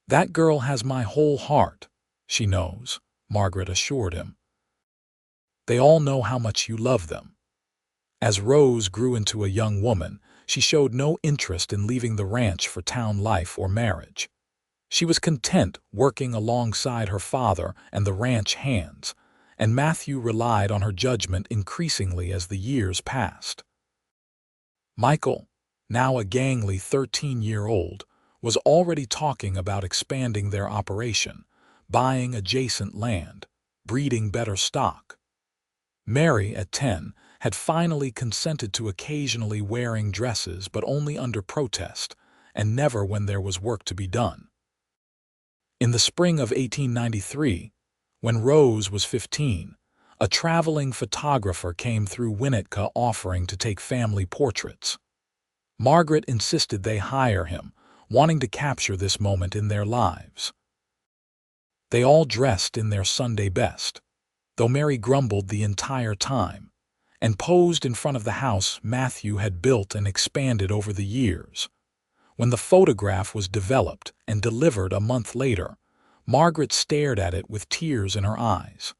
That girl has my whole heart. She knows, Margaret assured him. They all know how much you love them. As Rose grew into a young woman, she showed no interest in leaving the ranch for town life or marriage. She was content working alongside her father and the ranch hands, and Matthew relied on her judgment increasingly as the years passed. Michael, now a gangly 13-year-old, was already talking about expanding their operation, buying adjacent land, breeding better stock. Mary, at 10, had finally consented to occasionally wearing dresses, but only under protest, and never when there was work to be done. In the spring of 1893, when Rose was 15, a traveling photographer came through Winnetka offering to take family portraits. Margaret insisted they hire him, wanting to capture this moment in their lives. They all dressed in their Sunday best, though Mary grumbled the entire time, and posed in front of the house Matthew had built and expanded over the years. When the photograph was developed and delivered a month later, Margaret stared at it with tears in her eyes.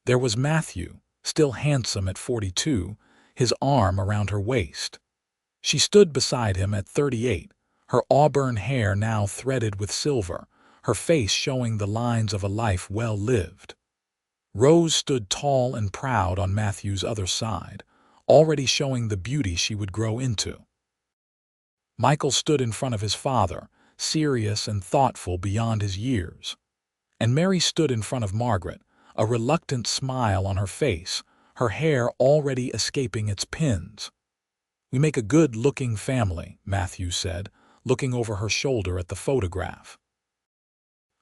There was Matthew, still handsome at 42, his arm around her waist. She stood beside him at 38, her auburn hair now threaded with silver, her face showing the lines of a life well lived. Rose stood tall and proud on Matthew's other side, already showing the beauty she would grow into. Michael stood in front of his father, serious and thoughtful beyond his years. And Mary stood in front of Margaret, a reluctant smile on her face, her hair already escaping its pins. "We make a good-looking family," Matthew said, looking over her shoulder at the photograph.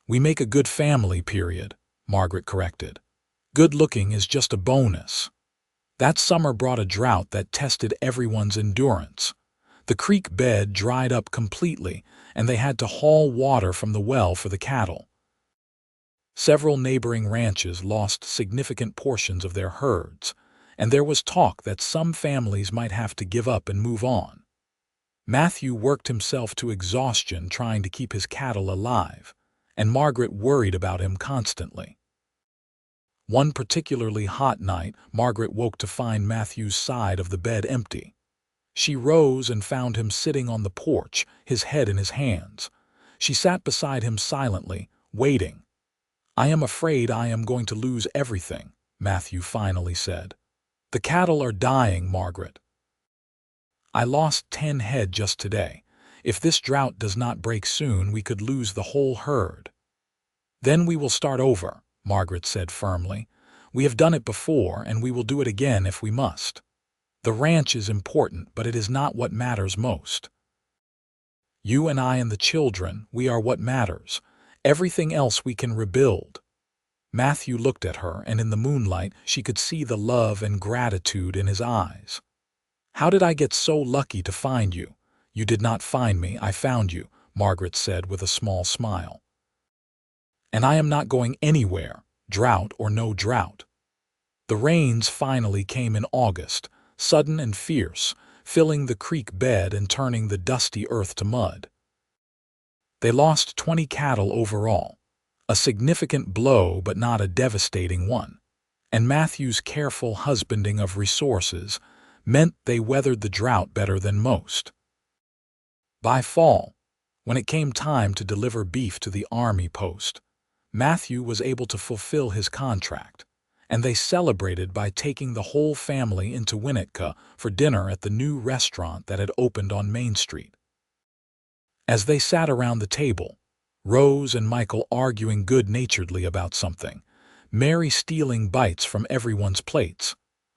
"We make a good family, period," Margaret corrected. "Good-looking is just a bonus." That summer brought a drought that tested everyone's endurance. The creek bed dried up completely, and they had to haul water from the well for the cattle. Several neighboring ranches lost significant portions of their herds, and there was talk that some families might have to give up and move on. Matthew worked himself to exhaustion trying to keep his cattle alive, and Margaret worried about him constantly. One particularly hot night, Margaret woke to find Matthew's side of the bed empty. She rose and found him sitting on the porch, his head in his hands. She sat beside him silently, waiting. "I am afraid I am going to lose everything," Matthew finally said. "The cattle are dying, Margaret. I lost 10 head just today. If this drought does not break soon, we could lose the whole herd." "Then we will start over," Margaret said firmly. "We have done it before, and we will do it again if we must. The ranch is important, but it is not what matters most. You and I and the children, we are what matters. Everything else we can rebuild." Matthew looked at her, and in the moonlight she could see the love and gratitude in his eyes. "How did I get so lucky to find you?" "You did not find me, I found you," Margaret said with a small smile. "And I am not going anywhere, drought or no drought." The rains finally came in August, sudden and fierce, filling the creek bed and turning the dusty earth to mud. They lost 20 cattle overall, a significant blow but not a devastating one, and Matthew's careful husbanding of resources meant they weathered the drought better than most. By fall, when it came time to deliver beef to the army post, Matthew was able to fulfill his contract, and they celebrated by taking the whole family into Winnetka for dinner at the new restaurant that had opened on Main Street. As they sat around the table, Rose and Michael arguing good-naturedly about something, Mary stealing bites from everyone's plates,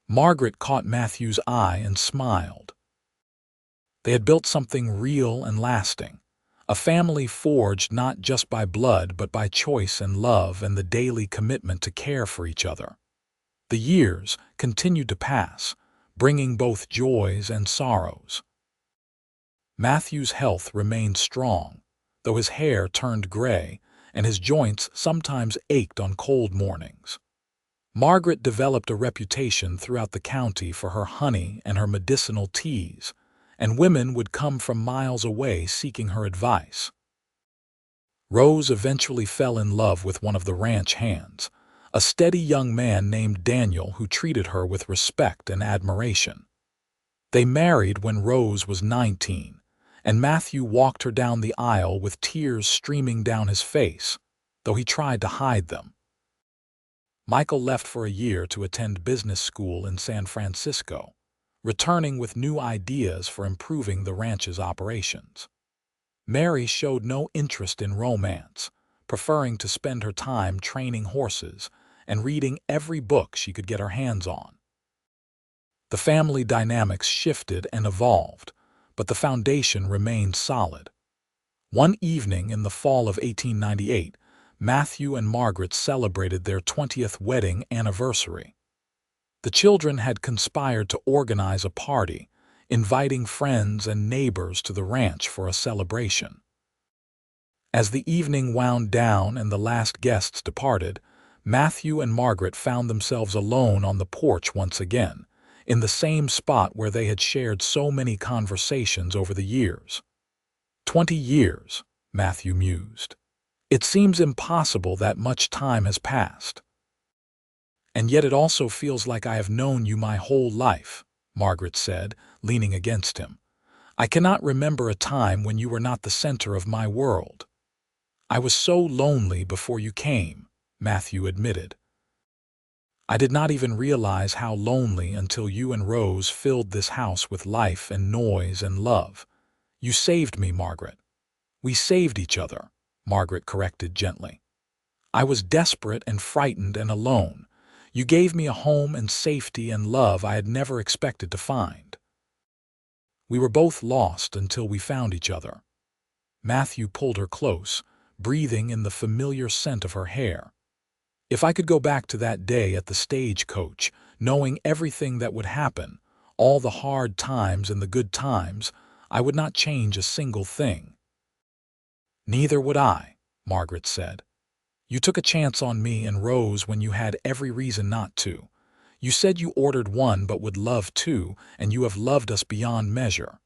Margaret caught Matthew's eye and smiled. They had built something real and lasting, a family forged not just by blood but by choice and love and the daily commitment to care for each other. The years continued to pass, bringing both joys and sorrows. Matthew's health remained strong, though his hair turned gray and his joints sometimes ached on cold mornings. Margaret developed a reputation throughout the county for her honey and her medicinal teas, and women would come from miles away seeking her advice. Rose eventually fell in love with one of the ranch hands, a steady young man named Daniel who treated her with respect and admiration. They married when Rose was 19, and Matthew walked her down the aisle with tears streaming down his face, though he tried to hide them. Michael left for a year to attend business school in San Francisco, returning with new ideas for improving the ranch's operations. Mary showed no interest in romance, preferring to spend her time training horses and reading every book she could get her hands on. The family dynamics shifted and evolved, but the foundation remained solid. One evening in the fall of 1898, Matthew and Margaret celebrated their 20th wedding anniversary. The children had conspired to organize a party, inviting friends and neighbors to the ranch for a celebration. As the evening wound down and the last guests departed, Matthew and Margaret found themselves alone on the porch once again, in the same spot where they had shared so many conversations over the years. 20 years, Matthew mused. It seems impossible that much time has passed. And yet it also feels like I have known you my whole life, Margaret said, leaning against him. I cannot remember a time when you were not the center of my world. I was so lonely before you came, Matthew admitted. I did not even realize how lonely until you and Rose filled this house with life and noise and love. You saved me, Margaret. We saved each other, Margaret corrected gently. I was desperate and frightened and alone. You gave me a home and safety and love I had never expected to find. We were both lost until we found each other. Matthew pulled her close, breathing in the familiar scent of her hair. If I could go back to that day at the stagecoach, knowing everything that would happen, all the hard times and the good times, I would not change a single thing. Neither would I, Margaret said. You took a chance on me and Rose when you had every reason not to. You said you ordered one but would love two, and you have loved us beyond measure.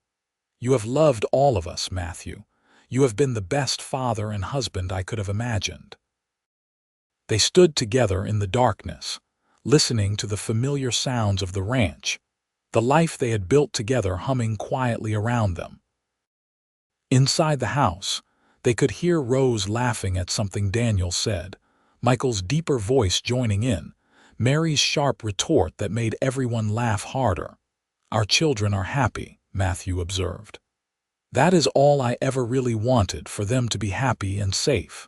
You have loved all of us, Matthew. You have been the best father and husband I could have imagined. They stood together in the darkness, listening to the familiar sounds of the ranch, the life they had built together humming quietly around them. Inside the house, they could hear Rose laughing at something Daniel said, Michael's deeper voice joining in, Mary's sharp retort that made everyone laugh harder. Our children are happy, Matthew observed. That is all I ever really wanted, for them to be happy and safe.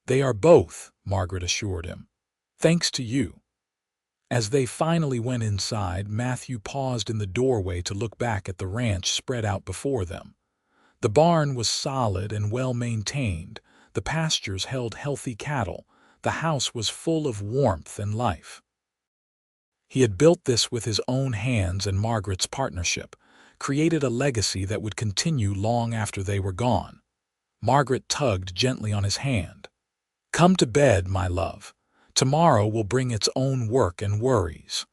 They are both, Margaret assured him. Thanks to you. As they finally went inside, Matthew paused in the doorway to look back at the ranch spread out before them. The barn was solid and well-maintained, the pastures held healthy cattle, the house was full of warmth and life. He had built this with his own hands and Margaret's partnership, created a legacy that would continue long after they were gone. Margaret tugged gently on his hand. Come to bed, my love. Tomorrow will bring its own work and worries.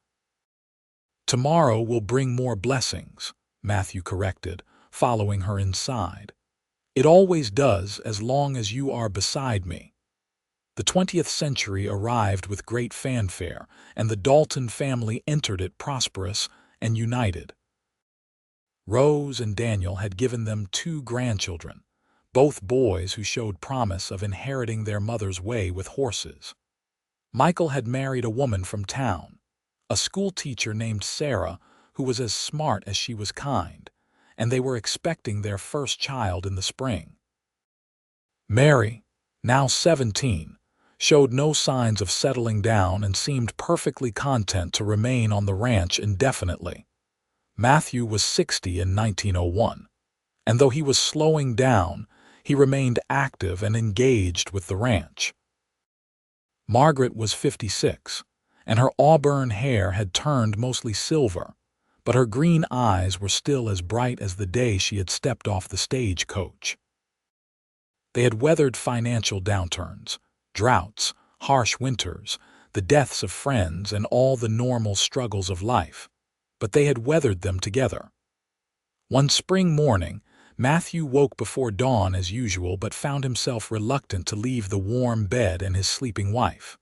Tomorrow will bring more blessings, Matthew corrected, following her inside. It always does, as long as you are beside me. The 20th century arrived with great fanfare, and the Dalton family entered it prosperous and united. Rose and Daniel had given them 2 grandchildren, both boys who showed promise of inheriting their mother's way with horses. Michael had married a woman from town, a school teacher named Sarah who was as smart as she was kind, and they were expecting their first child in the spring. Mary, now 17, showed no signs of settling down and seemed perfectly content to remain on the ranch indefinitely. Matthew was 60 in 1901, and though he was slowing down, he remained active and engaged with the ranch. Margaret was 56, and her auburn hair had turned mostly silver, but her green eyes were still as bright as the day she had stepped off the stagecoach. They had weathered financial downturns, droughts, harsh winters, the deaths of friends, and all the normal struggles of life, but they had weathered them together. One spring morning, Matthew woke before dawn as usual but found himself reluctant to leave the warm bed and his sleeping wife.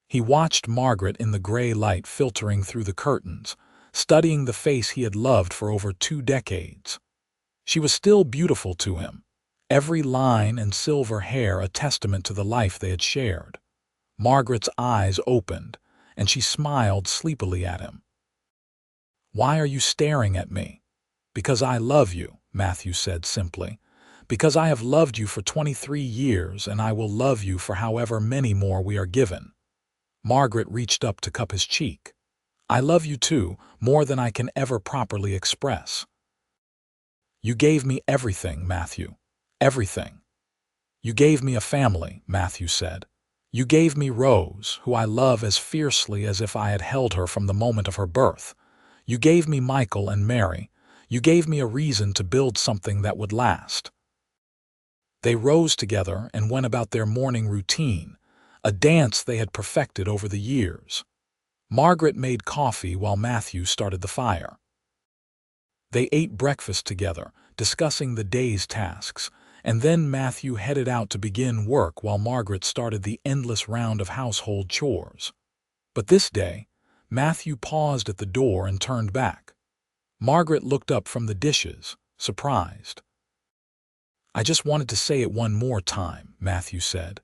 He watched Margaret in the gray light filtering through the curtains, studying the face he had loved for over 2 decades. She was still beautiful to him, every line and silver hair a testament to the life they had shared. Margaret's eyes opened, and she smiled sleepily at him. "Why are you staring at me?" "Because I love you," Matthew said simply. "Because I have loved you for 23 years, and I will love you for however many more we are given." Margaret reached up to cup his cheek. "I love you too, more than I can ever properly express." "You gave me everything, Matthew. Everything." "You gave me a family," Matthew said. "You gave me Rose, who I love as fiercely as if I had held her from the moment of her birth. You gave me Michael and Mary. You gave me a reason to build something that would last." They rose together and went about their morning routine, a dance they had perfected over the years. Margaret made coffee while Matthew started the fire. They ate breakfast together, discussing the day's tasks, and then Matthew headed out to begin work while Margaret started the endless round of household chores. But this day, Matthew paused at the door and turned back. Margaret looked up from the dishes, surprised. "I just wanted to say it one more time," Matthew said.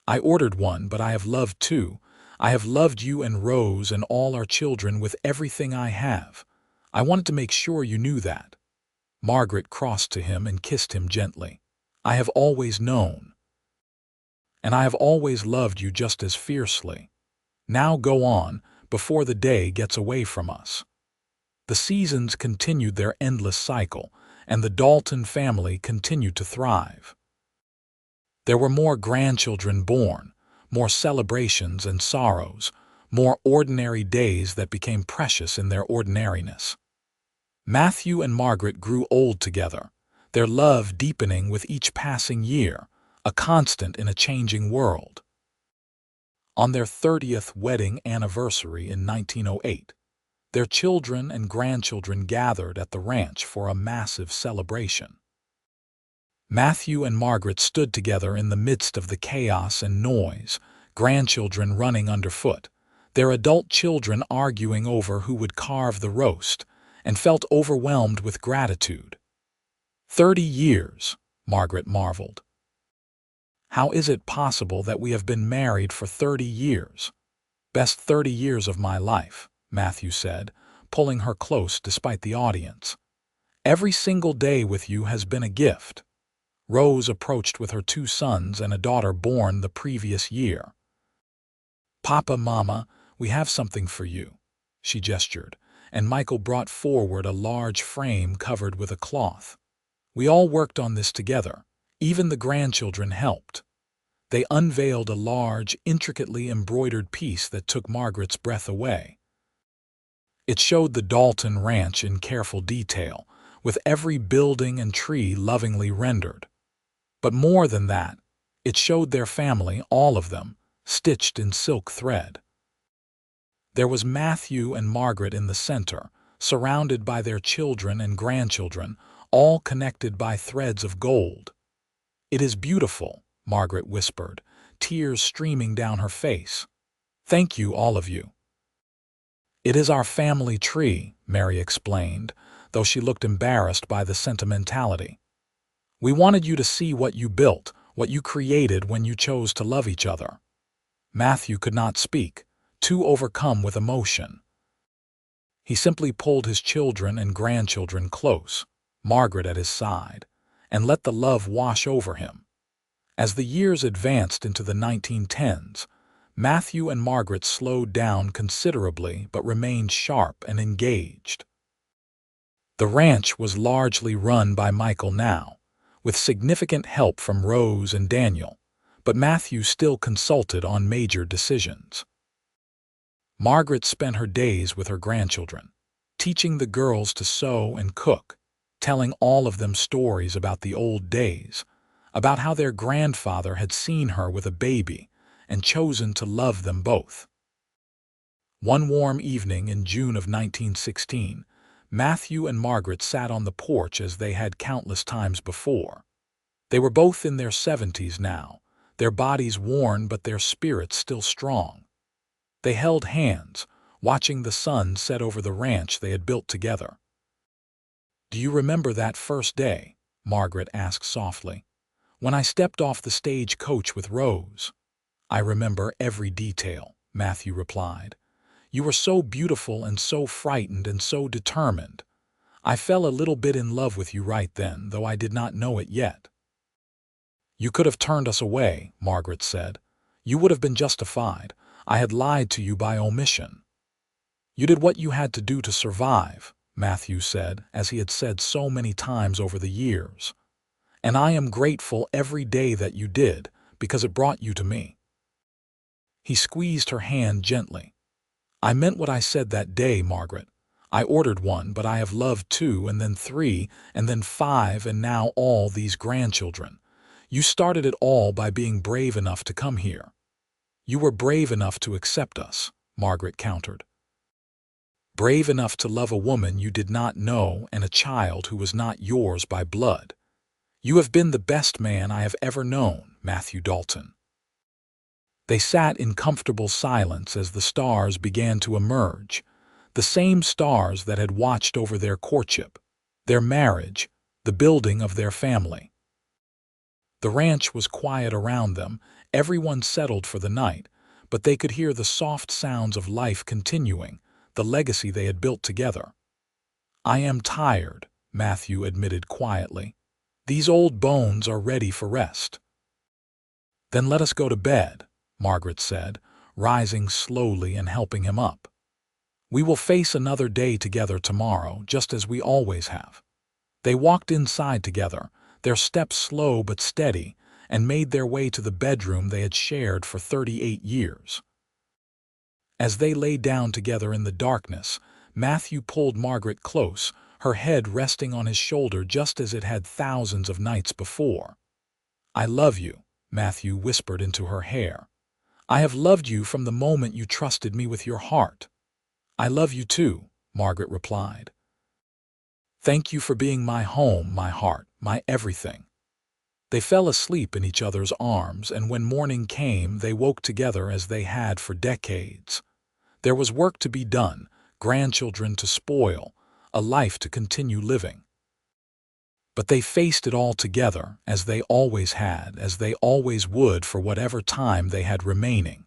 "I ordered one, but I have loved two. I have loved you and Rose and all our children with everything I have. I wanted to make sure you knew that." Margaret crossed to him and kissed him gently. "I have always known. And I have always loved you just as fiercely. Now go on, before the day gets away from us." The seasons continued their endless cycle, and the Dalton family continued to thrive. There were more grandchildren born, more celebrations and sorrows, more ordinary days that became precious in their ordinariness. Matthew and Margaret grew old together, their love deepening with each passing year, a constant in a changing world. On their 30th wedding anniversary in 1908, their children and grandchildren gathered at the ranch for a massive celebration. Matthew and Margaret stood together in the midst of the chaos and noise, grandchildren running underfoot, their adult children arguing over who would carve the roast, and felt overwhelmed with gratitude. 30 years, Margaret marveled. "How is it possible that we have been married for 30 years? Best 30 years of my life," Matthew said, pulling her close despite the audience. "Every single day with you has been a gift." Rose approached with her 2 sons and a daughter born the previous year. "Papa, Mama, we have something for you," she gestured, and Michael brought forward a large frame covered with a cloth. "We all worked on this together. Even the grandchildren helped." They unveiled a large, intricately embroidered piece that took Margaret's breath away. It showed the Dalton ranch in careful detail, with every building and tree lovingly rendered. But more than that, it showed their family, all of them, stitched in silk thread. There was Matthew and Margaret in the center, surrounded by their children and grandchildren, all connected by threads of gold. "It is beautiful," Margaret whispered, tears streaming down her face. "Thank you, all of you." "It is our family tree," Mary explained, though she looked embarrassed by the sentimentality. "We wanted you to see what you built, what you created when you chose to love each other." Matthew could not speak, too overcome with emotion. He simply pulled his children and grandchildren close, Margaret at his side, and let the love wash over him. As the years advanced into the 1910s, Matthew and Margaret slowed down considerably but remained sharp and engaged. The ranch was largely run by Michael now, with significant help from Rose and Daniel, but Matthew still consulted on major decisions. Margaret spent her days with her grandchildren, teaching the girls to sew and cook, telling all of them stories about the old days, about how their grandfather had seen her with a baby and chosen to love them both. One warm evening in June of 1916, Matthew and Margaret sat on the porch as they had countless times before. They were both in their 70s now, their bodies worn but their spirits still strong. They held hands, watching the sun set over the ranch they had built together. "Do you remember that first day?" Margaret asked softly. "When I stepped off the stagecoach with Rose?" "I remember every detail," Matthew replied. "You were so beautiful and so frightened and so determined. I fell a little bit in love with you right then, though I did not know it yet." "You could have turned us away," Margaret said. "You would have been justified. I had lied to you by omission." "You did what you had to do to survive," Matthew said, as he had said so many times over the years. "And I am grateful every day that you did, because it brought you to me." He squeezed her hand gently. "I meant what I said that day, Margaret. I ordered one, but I have loved 2 and then 3 and then 5 and now all these grandchildren. You started it all by being brave enough to come here." "You were brave enough to accept us," Margaret countered. "Brave enough to love a woman you did not know and a child who was not yours by blood. You have been the best man I have ever known, Matthew Dalton." They sat in comfortable silence as the stars began to emerge, the same stars that had watched over their courtship, their marriage, the building of their family. The ranch was quiet around them, everyone settled for the night, but they could hear the soft sounds of life continuing, the legacy they had built together. "I am tired," Matthew admitted quietly. "These old bones are ready for rest." "Then let us go to bed," Margaret said, rising slowly and helping him up. "We will face another day together tomorrow, just as we always have." They walked inside together, their steps slow but steady, and made their way to the bedroom they had shared for 38 years. As they lay down together in the darkness, Matthew pulled Margaret close, her head resting on his shoulder just as it had thousands of nights before. "I love you," Matthew whispered into her hair. "I have loved you from the moment you trusted me with your heart." "I love you too," Margaret replied. "Thank you for being my home, my heart, my everything." They fell asleep in each other's arms, and when morning came, they woke together as they had for decades. There was work to be done, grandchildren to spoil, a life to continue living. But they faced it all together, as they always had, as they always would for whatever time they had remaining.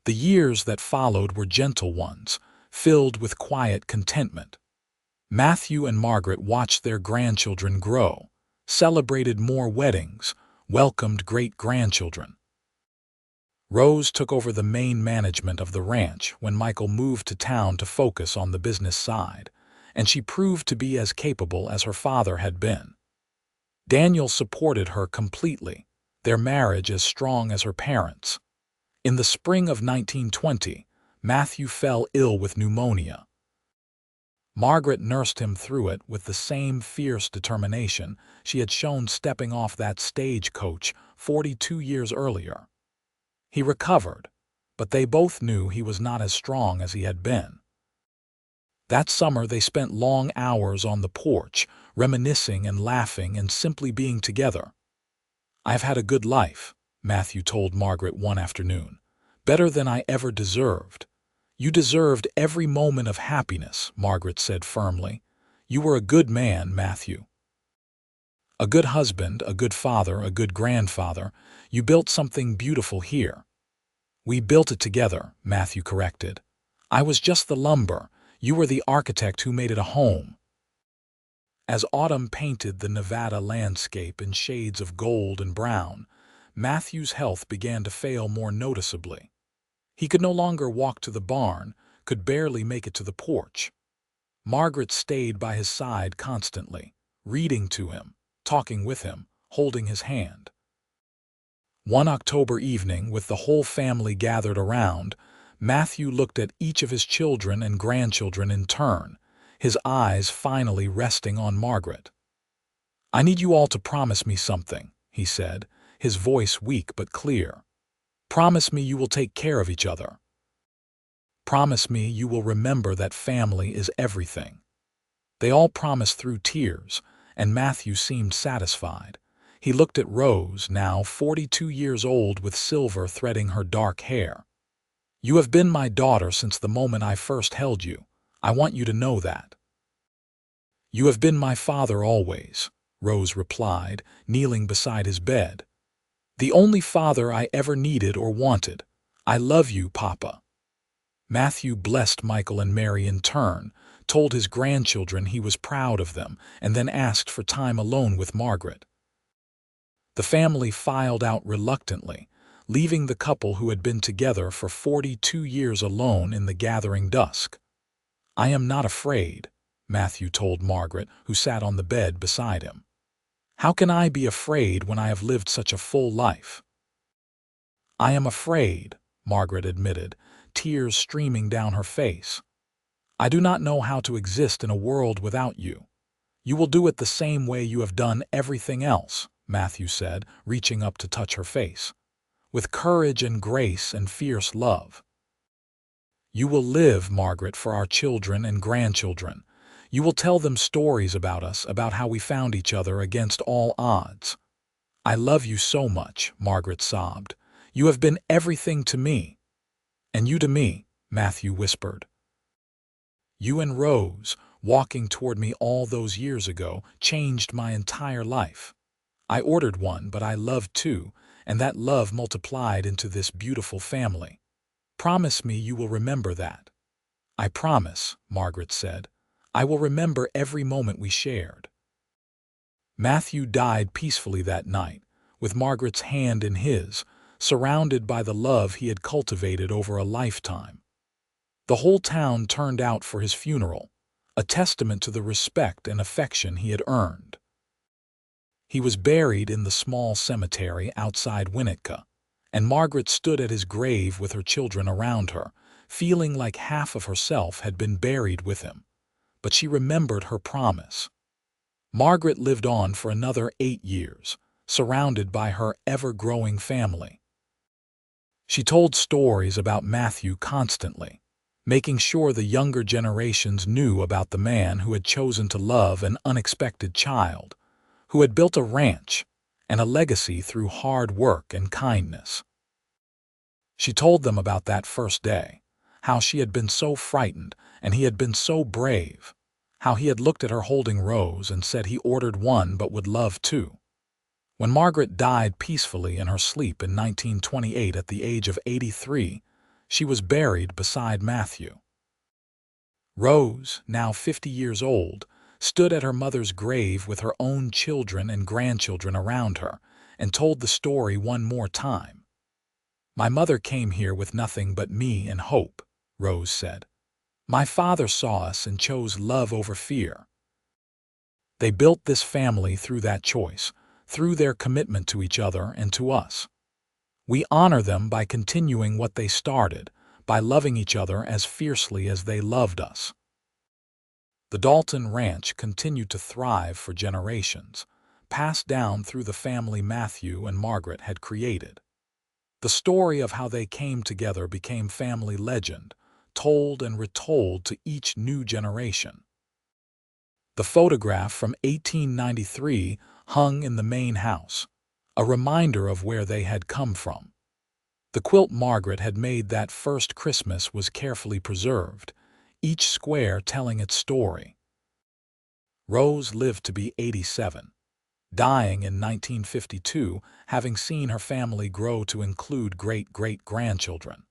The years that followed were gentle ones, filled with quiet contentment. Matthew and Margaret watched their grandchildren grow, celebrated more weddings, welcomed great-grandchildren. Rose took over the main management of the ranch when Michael moved to town to focus on the business side, and she proved to be as capable as her father had been. Daniel supported her completely, their marriage as strong as her parents'. In the spring of 1920, Matthew fell ill with pneumonia. Margaret nursed him through it with the same fierce determination she had shown stepping off that stagecoach 42 years earlier. He recovered, but they both knew he was not as strong as he had been. That summer they spent long hours on the porch, reminiscing and laughing and simply being together. "I have had a good life," Matthew told Margaret one afternoon. "Better than I ever deserved." "You deserved every moment of happiness," Margaret said firmly. "You were a good man, Matthew. A good husband, a good father, a good grandfather. You built something beautiful here." "We built it together," Matthew corrected. "I was just the lumber. You were the architect who made it a home." As autumn painted the Nevada landscape in shades of gold and brown, Matthew's health began to fail more noticeably. He could no longer walk to the barn, could barely make it to the porch. Margaret stayed by his side constantly, reading to him, talking with him, holding his hand. One October evening, with the whole family gathered around, Matthew looked at each of his children and grandchildren in turn, his eyes finally resting on Margaret. "I need you all to promise me something," he said, his voice weak but clear. "Promise me you will take care of each other. Promise me you will remember that family is everything." They all promised through tears, and Matthew seemed satisfied. He looked at Rose, now 42 years old, with silver threading her dark hair. "You have been my daughter since the moment I first held you. I want you to know that." "You have been my father always," Rose replied, kneeling beside his bed. "The only father I ever needed or wanted. I love you, Papa." Matthew blessed Michael and Mary in turn, told his grandchildren he was proud of them, and then asked for time alone with Margaret. The family filed out reluctantly, leaving the couple who had been together for 42 years alone in the gathering dusk. "I am not afraid," Matthew told Margaret, who sat on the bed beside him. "How can I be afraid when I have lived such a full life?" "I am afraid," Margaret admitted, tears streaming down her face. "I do not know how to exist in a world without you. You will do it the same way you have done everything else," Matthew said, reaching up to touch her face. "With courage and grace and fierce love. You will live, Margaret, for our children and grandchildren. You will tell them stories about us, about how we found each other against all odds." "I love you so much," Margaret sobbed. "You have been everything to me." "And you to me," Matthew whispered. "You and Rose, walking toward me all those years ago, changed my entire life. I ordered one, but I loved too, and that love multiplied into this beautiful family. Promise me you will remember that." "I promise," Margaret said. "I will remember every moment we shared." Matthew died peacefully that night, with Margaret's hand in his, surrounded by the love he had cultivated over a lifetime. The whole town turned out for his funeral, a testament to the respect and affection he had earned. He was buried in the small cemetery outside Winnetka, and Margaret stood at his grave with her children around her, feeling like half of herself had been buried with him. But she remembered her promise. Margaret lived on for another 8 years, surrounded by her ever-growing family. She told stories about Matthew constantly, making sure the younger generations knew about the man who had chosen to love an unexpected child, who had built a ranch and a legacy through hard work and kindness. She told them about that first day, how she had been so frightened and he had been so brave, how he had looked at her holding Rose and said he ordered one but would love two. When Margaret died peacefully in her sleep in 1928 at the age of 83, she was buried beside Matthew. Rose, now 50 years old, stood at her mother's grave with her own children and grandchildren around her and told the story one more time. "My mother came here with nothing but me and hope," Rose said. "My father saw us and chose love over fear. They built this family through that choice, through their commitment to each other and to us. We honor them by continuing what they started, by loving each other as fiercely as they loved us." The Dalton Ranch continued to thrive for generations, passed down through the family Matthew and Margaret had created. The story of how they came together became family legend, told and retold to each new generation. The photograph from 1893 hung in the main house, a reminder of where they had come from. The quilt Margaret had made that first Christmas was carefully preserved, each square telling its story. Rose lived to be 87. dying in 1952, having seen her family grow to include great-great-grandchildren.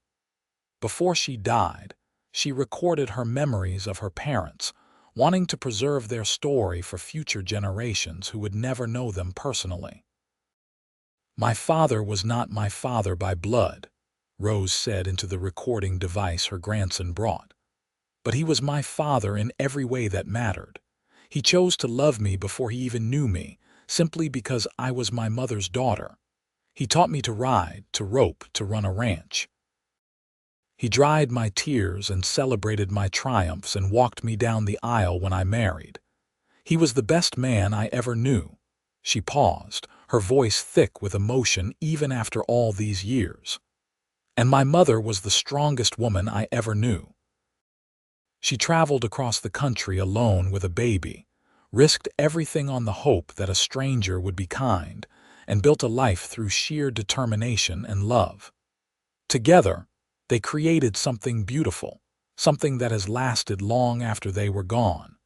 Before she died, she recorded her memories of her parents, wanting to preserve their story for future generations who would never know them personally. "My father was not my father by blood," Rose said into the recording device her grandson brought. "But he was my father in every way that mattered. He chose to love me before he even knew me, simply because I was my mother's daughter. He taught me to ride, to rope, to run a ranch. He dried my tears and celebrated my triumphs and walked me down the aisle when I married. He was the best man I ever knew." She paused, her voice thick with emotion even after all these years. "And my mother was the strongest woman I ever knew. She traveled across the country alone with a baby, risked everything on the hope that a stranger would be kind, and built a life through sheer determination and love. Together, they created something beautiful, something that has lasted long after they were gone."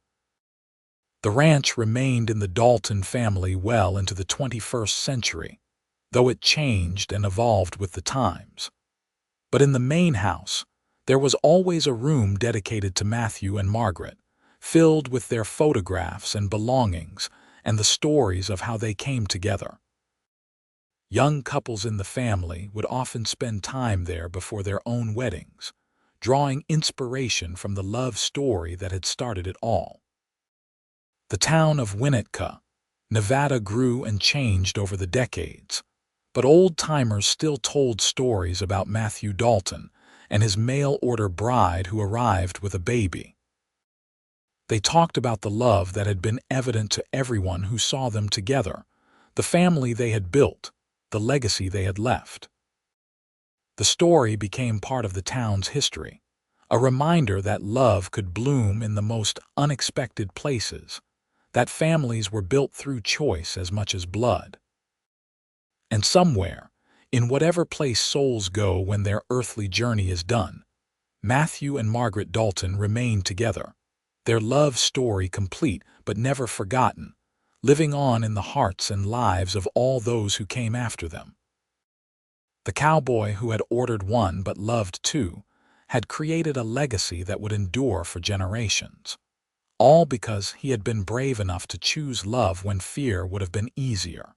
The ranch remained in the Dalton family well into the 21st century, though it changed and evolved with the times. But in the main house, there was always a room dedicated to Matthew and Margaret, filled with their photographs and belongings and the stories of how they came together. Young couples in the family would often spend time there before their own weddings, drawing inspiration from the love story that had started it all. The town of Winnetka, Nevada grew and changed over the decades, but old-timers still told stories about Matthew Dalton and his mail-order bride who arrived with a baby. They talked about the love that had been evident to everyone who saw them together, the family they had built, the legacy they had left. The story became part of the town's history, a reminder that love could bloom in the most unexpected places, that families were built through choice as much as blood. And somewhere, in whatever place souls go when their earthly journey is done, Matthew and Margaret Dalton remain together, their love story complete but never forgotten, living on in the hearts and lives of all those who came after them. The cowboy who had ordered one but loved two had created a legacy that would endure for generations, all because he had been brave enough to choose love when fear would have been easier.